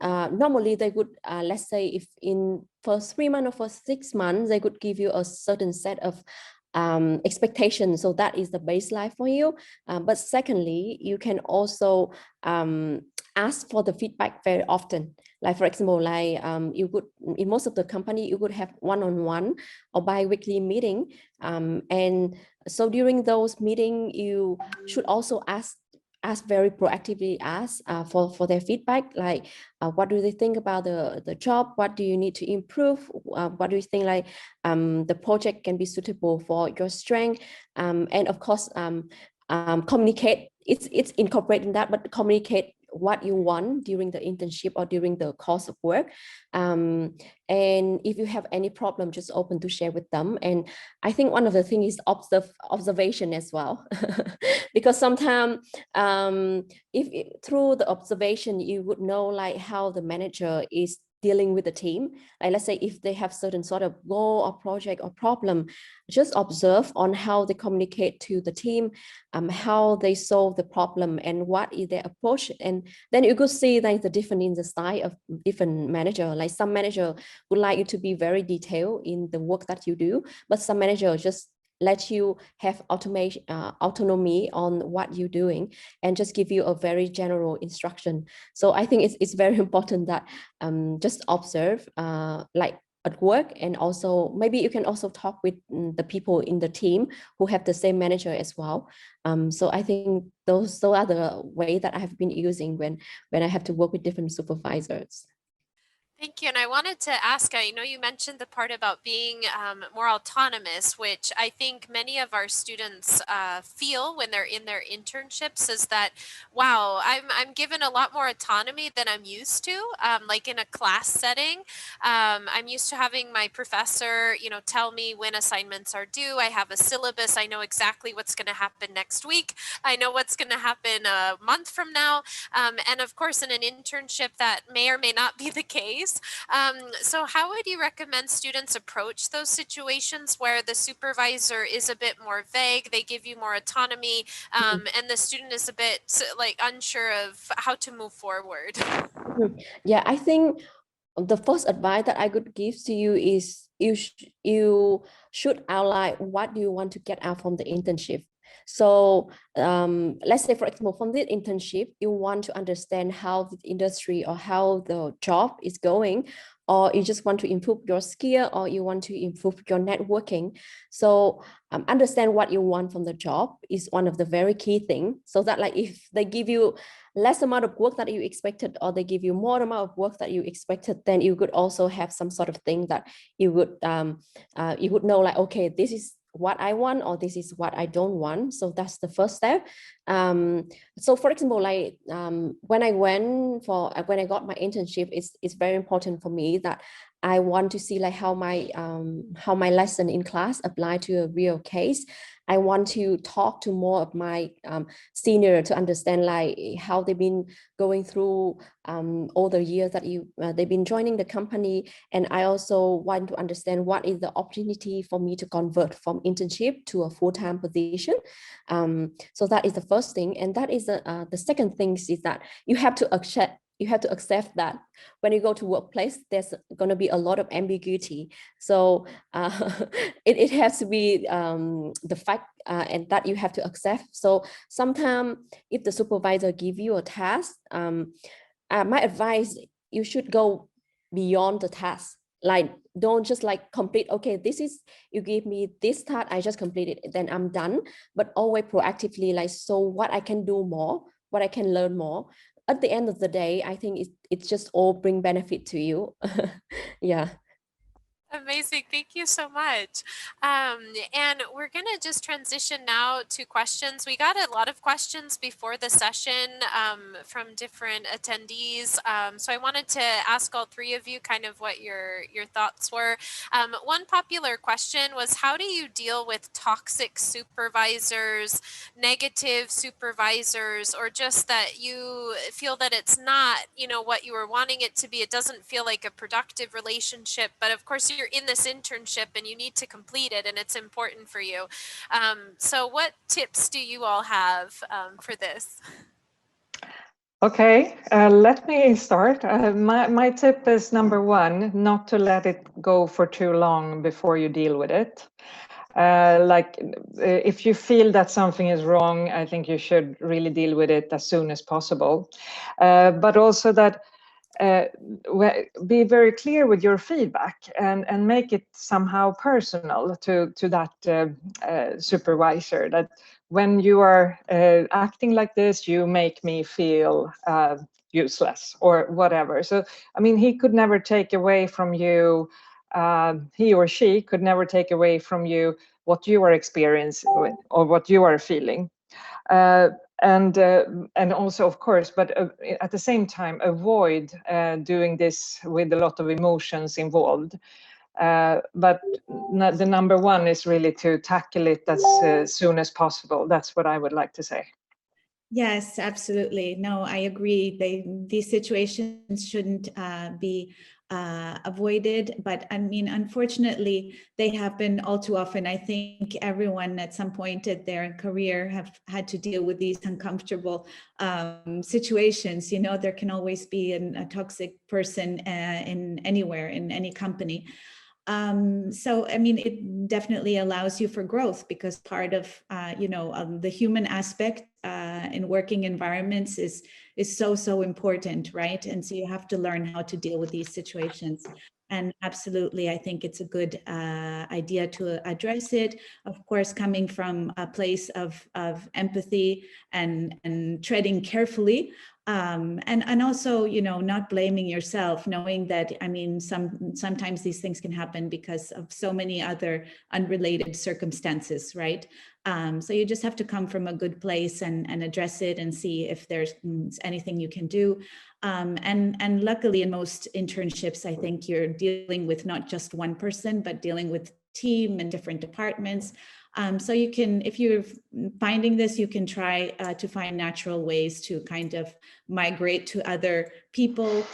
normally they would, let's say if in first 3 months or first 6 months, they could give you a certain set of expectations. So that is the baseline for you. But secondly, you can also ask for the feedback very often. Like for example, like you could, in most of the company, you could have one-on-one or bi-weekly meeting. And so during those meetings, you should also ask very proactively, ask for their feedback, like what do they think about the job, what do you need to improve, what do you think like the project can be suitable for your strength, and of course communicate. It's incorporating that, but communicate what you want during the internship or during the course of work. And if you have any problem, just open to share with them. And I think one of the things is observation as well, because sometimes if through the observation you would know like how the manager is dealing with the team. Like let's say if they have certain sort of goal or project or problem, just observe on how they communicate to the team, how they solve the problem and what is their approach. And then you could see like the difference in the style of different manager. Like some manager would like you to be very detailed in the work that you do, but some manager just let you have autonomy on what you're doing and just give you a very general instruction. So I think it's very important that just observe like at work, and also maybe you can also talk with the people in the team who have the same manager as well. So I think those are the way that I have been using when I have to work with different supervisors. Thank you. And I wanted to ask, I know you mentioned the part about being more autonomous, which I think many of our students feel when they're in their internships, is that, wow, I'm given a lot more autonomy than I'm used to, like in a class setting. I'm used to having my professor, tell me when assignments are due. I have a syllabus. I know exactly what's going to happen next week. I know what's going to happen a month from now. And of course, in an internship, that may or may not be the case. So how would you recommend students approach those situations where the supervisor is a bit more vague, they give you more autonomy, and the student is a bit like unsure of how to move forward? Yeah, I think the first advice that I could give to you is you should outline what you want to get out from the internship. So let's say, for example, from this internship, you want to understand how the industry or how the job is going, or you just want to improve your skill, or you want to improve your networking. So understand what you want from the job is one of the very key things. So that like if they give you less amount of work that you expected, or they give you more amount of work that you expected, then you could also have some sort of thing that you would know like, okay, this is what I want, or this is what I don't want. So that's the first step. So for example, like when I got my internship, it's very important for me that I want to see like how my lesson in class apply to a real case. I want to talk to more of my senior to understand like how they've been going through all the years that they've been joining the company. And I also want to understand what is the opportunity for me to convert from internship to a full-time position. So that is the first thing. And that is the second thing is that you have to you have to accept that when you go to workplace, there's going to be a lot of ambiguity. So it has to be the fact and that you have to accept. So sometimes if the supervisor give you a task, my advice, you should go beyond the task. Like, don't just like complete, okay, this is, you give me this task, I just complete it, then I'm done. But always proactively, like, so what I can do more, what I can learn more. At the end of the day, I think it's just all bring benefit to you. Yeah. Amazing. Thank you so much. And we're going to just transition now to questions. We got a lot of questions before the session from different attendees. So I wanted to ask all three of you kind of what your thoughts were. One popular question was, how do you deal with toxic supervisors, negative supervisors, or just that you feel that it's not, you know, what you were wanting it to be? It doesn't feel like a productive relationship, but of course you're in this internship and you need to complete it and it's important for you. So what tips do you all have for this? Okay, let me start. My tip is, number one, not to let it go for too long before you deal with it. If you feel that something is wrong, I think you should really deal with it as soon as possible. But also that be very clear with your feedback and make it somehow personal to that supervisor, that when you are acting like this, you make me feel useless or whatever. So, I mean, he could never take away from you, he or she could never take away from you what you are experiencing or what you are feeling. And also, of course, but at the same time, avoid doing this with a lot of emotions involved. But the number one is really to tackle it as soon as possible. That's what I would like to say. Yes, absolutely. No, I agree. These situations shouldn't be avoided, but I mean, unfortunately, they happen all too often. I think everyone at some point at their career have had to deal with these uncomfortable situations. You know, there can always be a toxic person in anywhere, in any company. So, I mean, it definitely allows you for growth, because part of, the human aspect in working environments is so important, right? And so you have to learn how to deal with these situations. And absolutely, I think it's a good idea to address it. Of course, coming from a place of empathy and treading carefully. And also, you know, not blaming yourself, knowing that, I mean, sometimes these things can happen because of so many other unrelated circumstances, right? So you just have to come from a good place and address it and see if there's anything you can do. And luckily in most internships, I think you're dealing with not just one person, but dealing with team and different departments. So you can, if you're finding this, you can try to find natural ways to kind of migrate to other people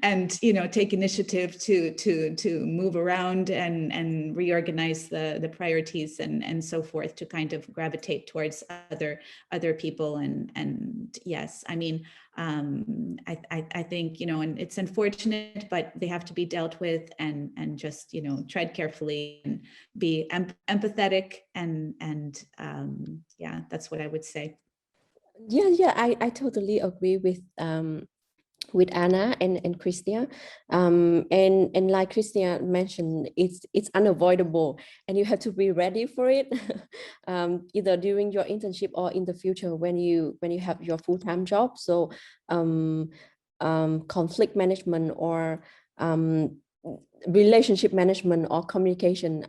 and, you know, take initiative to move around and reorganize the priorities and so forth, to kind of gravitate towards other people. And yes, I mean, I think, you know, and it's unfortunate, but they have to be dealt with, and just, you know, tread carefully and be empathetic and yeah, that's what I would say. Yeah, I totally agree with Anna and Christina, and like Christina mentioned, it's unavoidable, and you have to be ready for it, either during your internship or in the future when you have your full-time job. So conflict management or relationship management or communication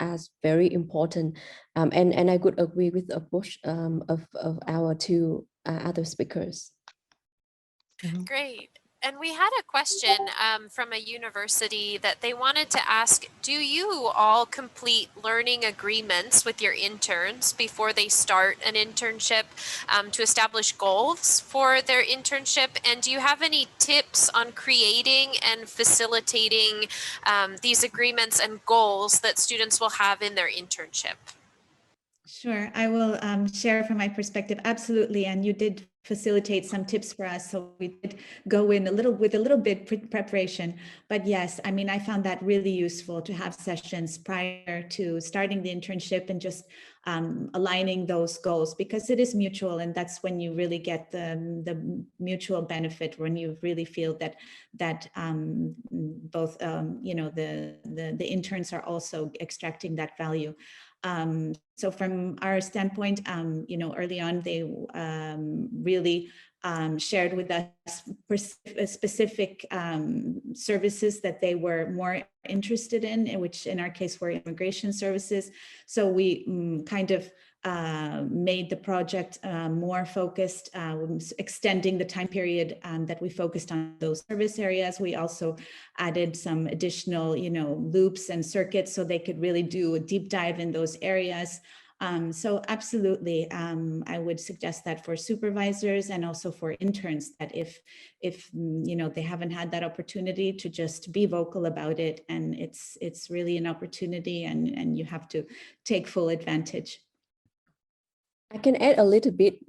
as very important, and I could agree with a bunch of our two other speakers. Great. And we had a question from a university that they wanted to ask, do you all complete learning agreements with your interns before they start an internship to establish goals for their internship? And do you have any tips on creating and facilitating these agreements and goals that students will have in their internship? Sure, I will share from my perspective. Absolutely, and you did facilitate some tips for us, so we did go in with a little bit preparation. But yes, I mean, I found that really useful to have sessions prior to starting the internship and just aligning those goals, because it is mutual, and that's when you really get the mutual benefit, when you really feel that both you know, the interns are also extracting that value. So from our standpoint, you know, early on, they really shared with us specific services that they were more interested in, which in our case were immigration services. So we kind of made the project more focused, extending the time period that we focused on those service areas. We also added some additional, you know, loops and circuits so they could really do a deep dive in those areas. So absolutely, I would suggest that for supervisors and also for interns, that if you know, they haven't had that opportunity, to just be vocal about it, and it's really an opportunity, and you have to take full advantage. I can add a little bit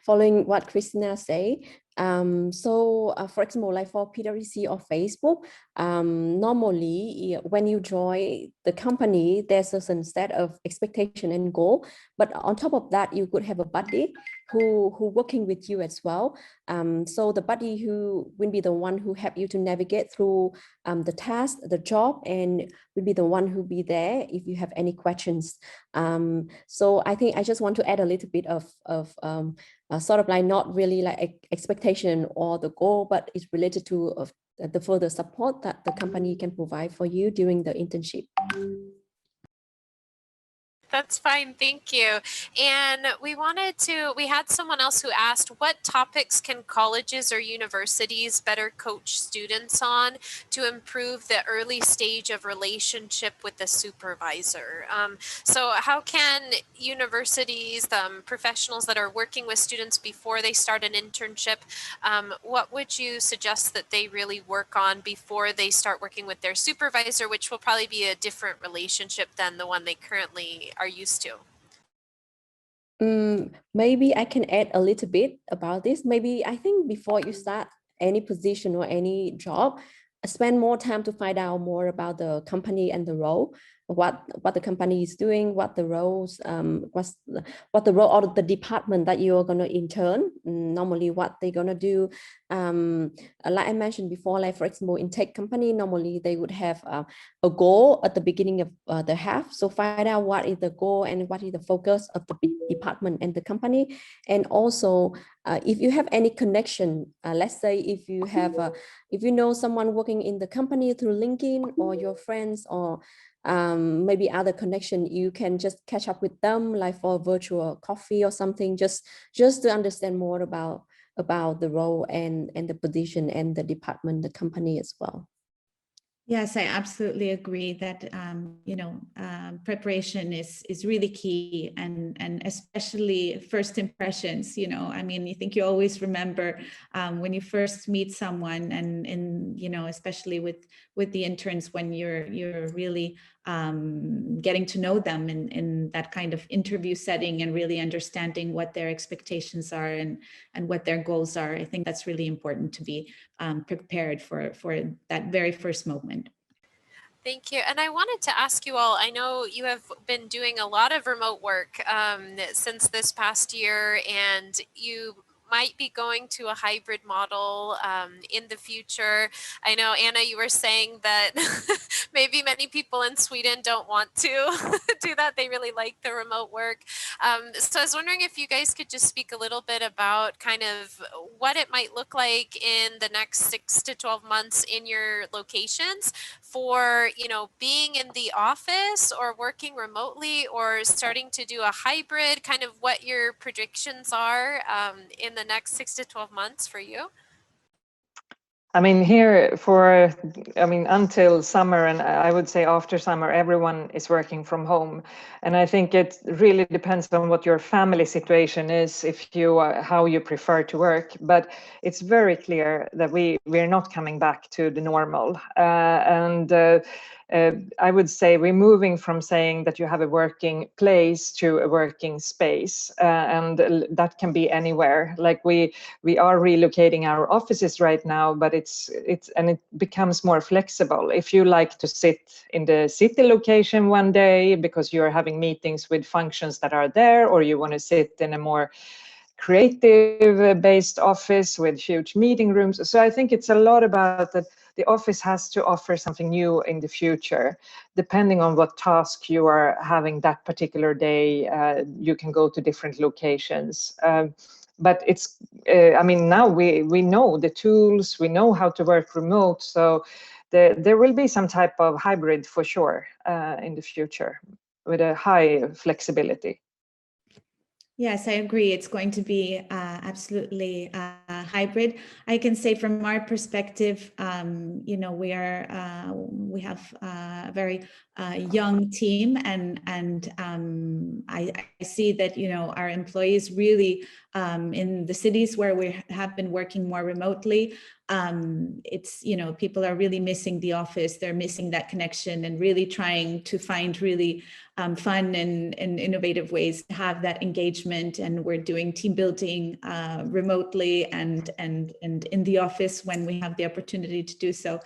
following what Christina say. For example, like for PwC or Facebook, normally when you join the company, there's a certain set of expectation and goal. But on top of that, you could have a buddy who working with you as well. So the buddy who will be the one who help you to navigate through the task, the job, and will be the one who be there if you have any questions. So I think I just want to add a little bit of sort of like not really like expectation or the goal, but it's related to the further support that the company can provide for you during the internship. That's fine, thank you. And we had someone else who asked, what topics can colleges or universities better coach students on to improve the early stage of relationship with the supervisor? So how can universities, professionals that are working with students before they start an internship, what would you suggest that they really work on before they start working with their supervisor, which will probably be a different relationship than the one they currently are used to? Maybe I can add a little bit about this. Maybe I think before you start any position or any job, spend more time to find out more about the company and the role, what the company is doing, what the roles, what the role or the department that you're going to intern, normally what they're going to do. Like I mentioned before, like for example, in tech company, normally they would have a goal at the beginning of the half. So find out what is the goal and what is the focus of the department and the company. And also, if you have any connection, let's say if you have, if you know someone working in the company through LinkedIn or your friends or maybe other connection, you can just catch up with them, like for a virtual coffee or something, just to understand more about the role and the position and the department, the company as well. Yes, I absolutely agree that you know, preparation is really key, and especially first impressions. You know, I mean, I think you always remember when you first meet someone, and you know, especially with the interns, when you're really getting to know them in that kind of interview setting, and really understanding what their expectations are and what their goals are. I think that's really important to be prepared for that very first moment. Thank you. And I wanted to ask you all, I know you have been doing a lot of remote work since this past year, and you might be going to a hybrid model in the future. I know, Anna, you were saying that maybe many people in Sweden don't want to do that. They really like the remote work. So I was wondering if you guys could just speak a little bit about kind of what it might look like in the next 6 to 12 months in your locations for, you know, being in the office or working remotely or starting to do a hybrid, kind of what your predictions are in the next 6 to 12 months for you? I mean, until summer, and I would say after summer, everyone is working from home. And I think it really depends on what your family situation is, if you how you prefer to work. But it's very clear that we're not coming back to the normal. I would say we're moving from saying that you have a working place to a working space, and that can be anywhere. Like we are relocating our offices right now, but it becomes more flexible. If you like to sit in the city location one day because you're having meetings with functions that are there, or you want to sit in a more creative based office with huge meeting rooms. So I think it's a lot about that. The office has to offer something new in the future. Depending on what task you are having that particular day, you can go to different locations. But it's, I mean, now we know the tools, we know how to work remote. So there will be some type of hybrid for sure in the future with a high flexibility. Yes, I agree. It's going to be absolutely hybrid. I can say from our perspective, you know, we have a very young team, and I see that, you know, our employees really in the cities where we have been working more remotely, it's, you know, people are really missing the office. They're missing that connection and really trying to find really fun and innovative ways to have that engagement. And we're doing team building remotely and in the office when we have the opportunity to do so.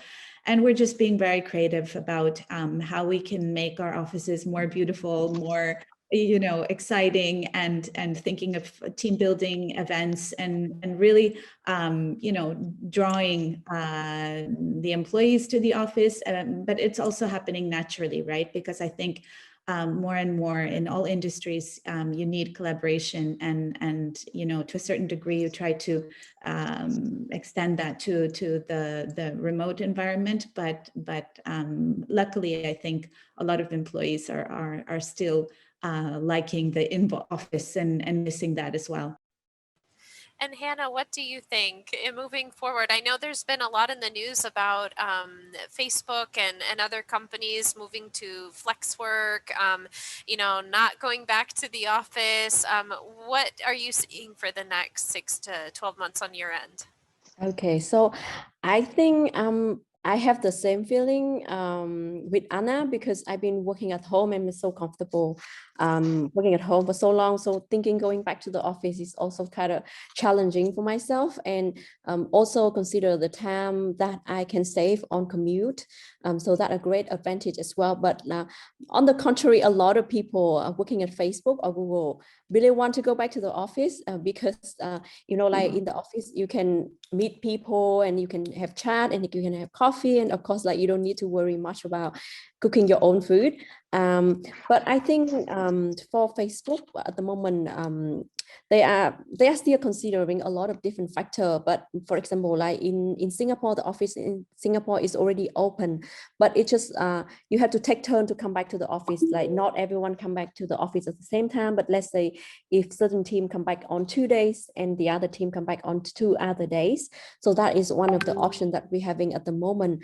And we're just being very creative about how we can make our offices more beautiful, more, you know, exciting, and thinking of team building events and really, you know, drawing the employees to the office. But it's also happening naturally, right? Because I think more and more in all industries, you need collaboration, and you know, to a certain degree, you try to extend that to the remote environment. But luckily, I think a lot of employees are still liking the in-office and missing that as well. And Hannah, what do you think moving forward? I know there's been a lot in the news about Facebook and other companies moving to flex work, you know, not going back to the office. What are you seeing for the next 6 to 12 months on your end? Okay, so I think I have the same feeling with Anna, because I've been working at home and I'm so comfortable working at home for so long. So thinking going back to the office is also kind of challenging for myself, and also consider the time that I can save on commute. So that's a great advantage as well. But on the contrary, a lot of people working at Facebook or Google really want to go back to the office because, you know, like in the office, you can meet people and you can have chat and you can have coffee. And of course, like you don't need to worry much about cooking your own food. But I think for Facebook at the moment, they are still considering a lot of different factors. But for example, like in Singapore, the office in Singapore is already open, but it just you have to take turn to come back to the office. Like not everyone come back to the office at the same time, but let's say if certain team come back on 2 days and the other team come back on 2 other days. So that is one of the options that we're having at the moment.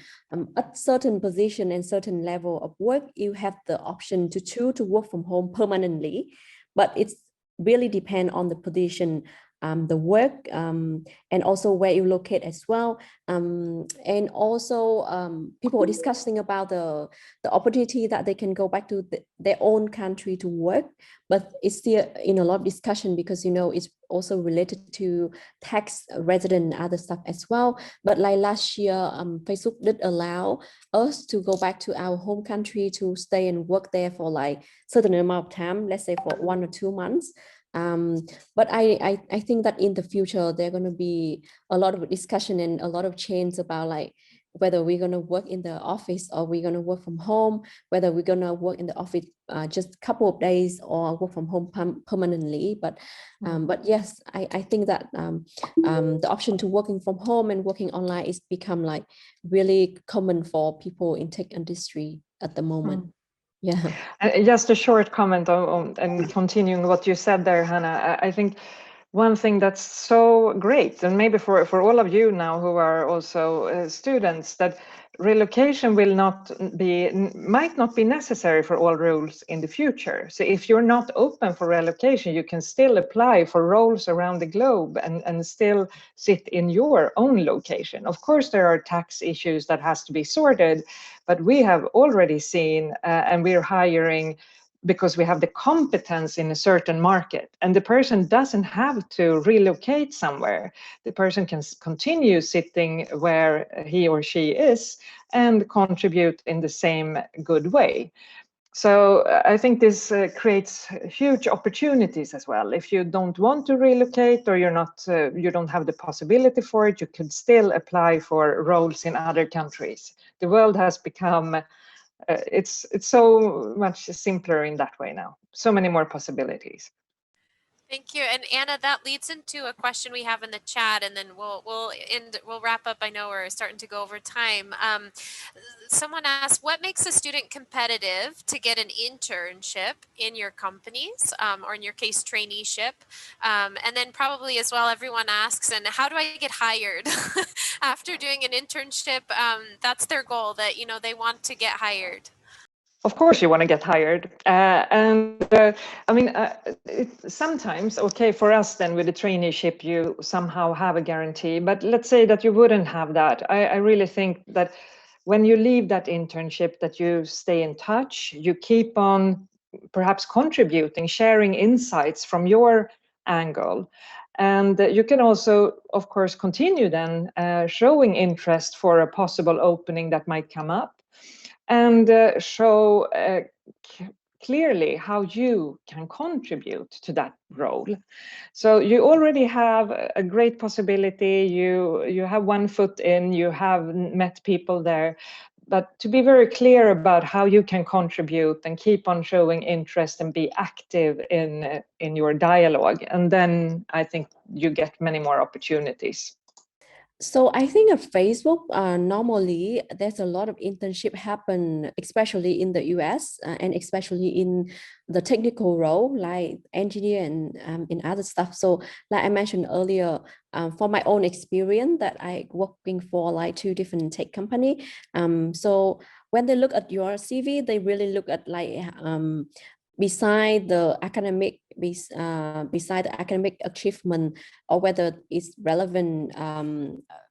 At certain position and certain level of work, you have the option to choose to work from home permanently, but it's really depend on the position, the work, and also where you locate as well. And also people are discussing about the opportunity that they can go back to their own country to work, but it's still in a lot of discussion because, you know, it's also related to tax, resident, and other stuff as well. But like last year, Facebook did allow us to go back to our home country to stay and work there for like certain amount of time, let's say for 1 or 2 months. But I think that in the future, there are going to be a lot of discussion and a lot of change about like whether we're going to work in the office or we're going to work from home, whether we're going to work in the office just a couple of days or work from home permanently. But yes, I think that the option to working from home and working online is become like really common for people in tech industry at the moment. Yeah. Just a short comment on and continuing what you said there, Hannah. I think one thing that's so great, and maybe for all of you now who are also students, that relocation might not be necessary for all roles in the future. So if you're not open for relocation, you can still apply for roles around the globe and still sit in your own location. Of course, there are tax issues that has to be sorted, but we have already seen, and we're hiring because we have the competence in a certain market, and the person doesn't have to relocate somewhere. The person can continue sitting where he or she is and contribute in the same good way. So I think this creates huge opportunities as well. If you don't want to relocate, or you don't have the possibility for it, you could still apply for roles in other countries. The world has become it's so much simpler in that way now. So many more possibilities. Thank you. And Anna, that leads into a question we have in the chat, and then we'll wrap up. I know we're starting to go over time. Someone asked, what makes a student competitive to get an internship in your companies, or in your case, traineeship? And then probably as well, everyone asks, and how do I get hired after doing an internship? That's their goal, that, you know, they want to get hired. Of course, you want to get hired. I mean, sometimes, okay, for us then with the traineeship, you somehow have a guarantee. But let's say that you wouldn't have that. I really think that when you leave that internship, that you stay in touch, you keep on perhaps contributing, sharing insights from your angle. And you can also, of course, continue then showing interest for a possible opening that might come up, and show clearly how you can contribute to that role. So you already have a great possibility. You have one foot in, you have met people there, but to be very clear about how you can contribute and keep on showing interest and be active in your dialogue. And then I think you get many more opportunities. So I think at Facebook, normally there's a lot of internship happen, especially in the US and especially in the technical role, like engineer and in other stuff. So like I mentioned earlier, for my own experience that I working for like 2 different tech company. So when they look at your CV, they really look at like, beside the academic achievement, or whether it's relevant,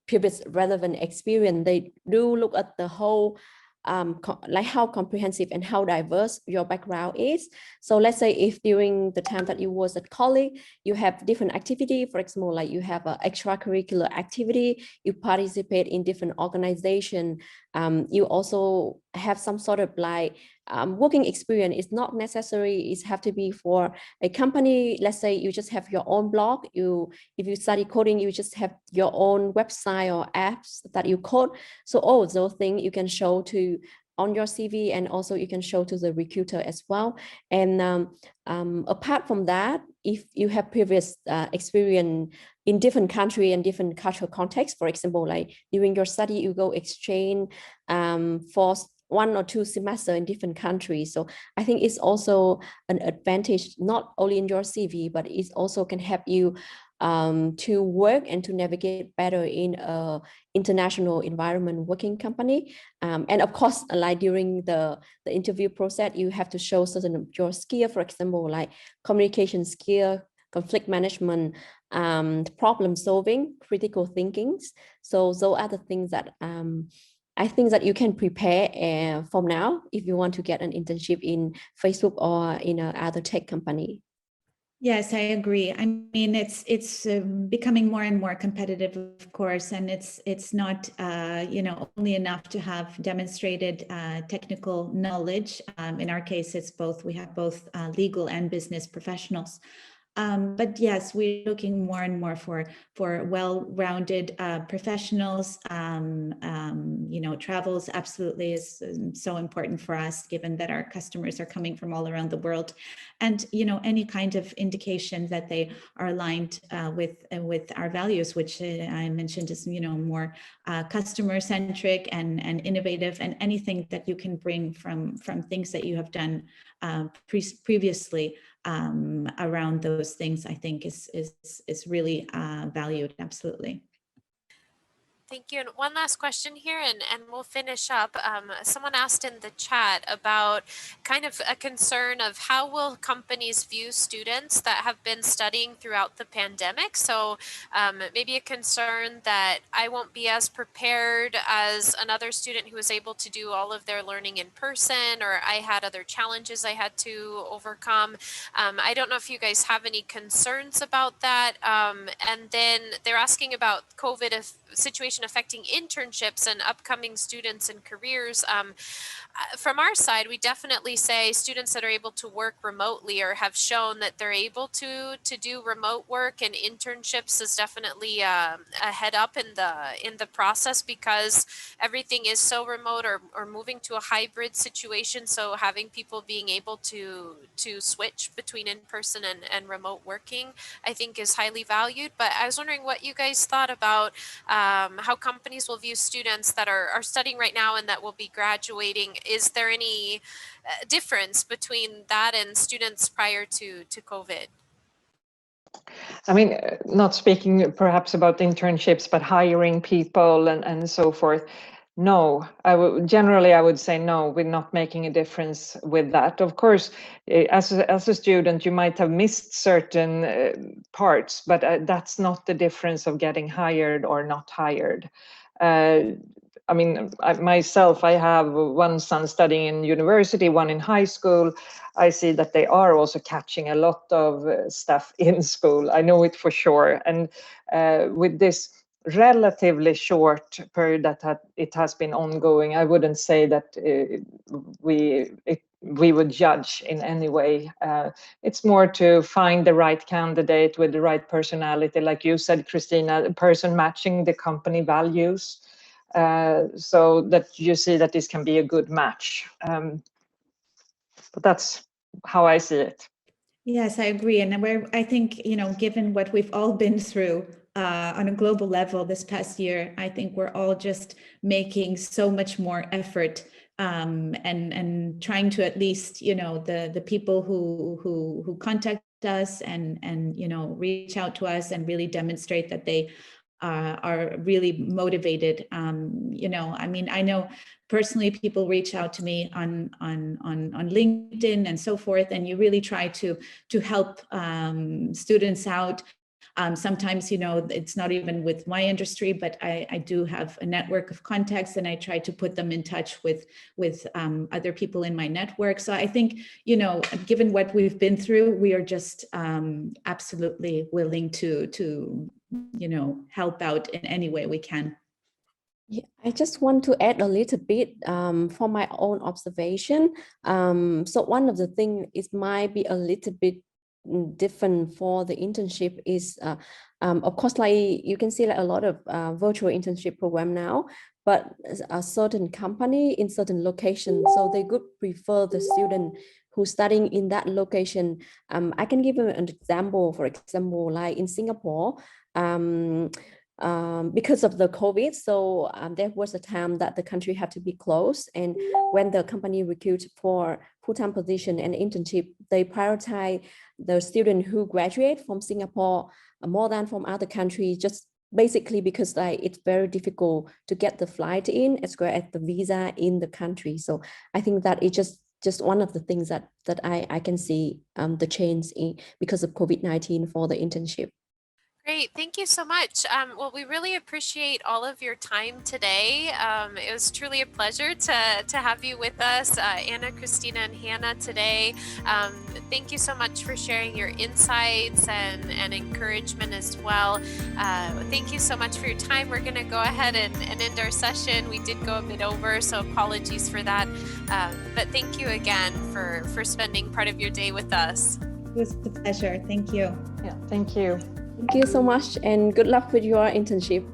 previous relevant experience, they do look at the whole, like how comprehensive and how diverse your background is. So let's say if during the time that you was at college, you have different activity, for example, like you have an extracurricular activity, you participate in different organization, you also have some sort of like working experience. Is not necessary it have to be for a company. Let's say you just have your own blog, if you study coding, you just have your own website or apps that you code. So all those things you can show to on your CV, and also you can show to the recruiter as well. And apart from that, if you have previous experience in different country and different cultural contexts, for example, like during your study, you go exchange for 1 or 2 semesters in different countries. So I think it's also an advantage, not only in your CV, but it also can help you to work and to navigate better in a international environment working company. And of course, like during the interview process, you have to show certain of your skill, for example, like communication skill, conflict management, problem solving, critical thinking. So those are the things that I think that you can prepare from now if you want to get an internship in Facebook or in other tech company. Yes, I agree. I mean, it's becoming more and more competitive, of course, and it's not only enough to have demonstrated technical knowledge. In our case, it's both. We have both legal and business professionals. But yes, we're looking more and more for well-rounded professionals. Travels absolutely is so important for us, given that our customers are coming from all around the world, and any kind of indication that they are aligned with our values, which I mentioned is more customer-centric and innovative, and anything that you can bring from things that you have done previously. Around those things, I think is really valued. Absolutely. Thank you. And one last question here, and we'll finish up. Someone asked in the chat about kind of a concern of how will companies view students that have been studying throughout the pandemic. So maybe a concern that I won't be as prepared as another student who was able to do all of their learning in person, or I had other challenges I had to overcome. I don't know if you guys have any concerns about that. And then they're asking about COVID situation affecting internships and upcoming students and careers. From our side, we definitely say students that are able to work remotely or have shown that they're able to do remote work, and internships is definitely a head up in the process, because everything is so remote or moving to a hybrid situation. So having people being able to switch between in-person and remote working, I think is highly valued. But I was wondering what you guys thought about how companies will view students that are studying right now and that will be graduating. Is there any difference between that and students prior to COVID? I mean, not speaking perhaps about internships, but hiring people and so forth. No, generally I would say no, we're not making a difference with that. Of course, as a student, you might have missed certain parts, but that's not the difference of getting hired or not hired. I mean, myself, I have one son studying in university, one in high school. I see that they are also catching a lot of stuff in school. I know it for sure. And with this relatively short period that it has been ongoing, I wouldn't say that we would judge in any way. It's more to find the right candidate with the right personality, like you said, Christina, a person matching the company values. So that you see that this can be a good match. But that's how I see it. Yes, I agree. And I think, given what we've all been through on a global level this past year, I think we're all just making so much more effort and trying to at least, the people who contact us and reach out to us and really demonstrate that they are really motivated. I mean, I know personally people reach out to me on LinkedIn and so forth, and you really try to help students out. Sometimes, it's not even with my industry, but I do have a network of contacts, and I try to put them in touch with other people in my network. So I think, given what we've been through, we are just absolutely willing to help out in any way we can. Yeah, I just want to add a little bit from my own observation. So one of the things it might be a little bit different for the internship is, of course, like you can see like a lot of virtual internship program now, but a certain company in certain location, so they could prefer the student who's studying in that location. I can give an example. For example, like in Singapore, because of the COVID, so there was a time that the country had to be closed, and when the company recruit for full-time position and internship, they prioritize the student who graduate from Singapore more than from other countries, just basically because like it's very difficult to get the flight in as well as the visa in the country. So I think that it's just one of the things that I can see the change because of COVID-19 for the internship. Great, thank you so much. Well, we really appreciate all of your time today. It was truly a pleasure to have you with us, Anna, Christina, and Hannah today. Thank you so much for sharing your insights and encouragement as well. Thank you so much for your time. We're going to go ahead and end our session. We did go a bit over, so apologies for that. But thank you again for spending part of your day with us. It was a pleasure. Thank you. Yeah, thank you. Thank you so much, and good luck with your internship.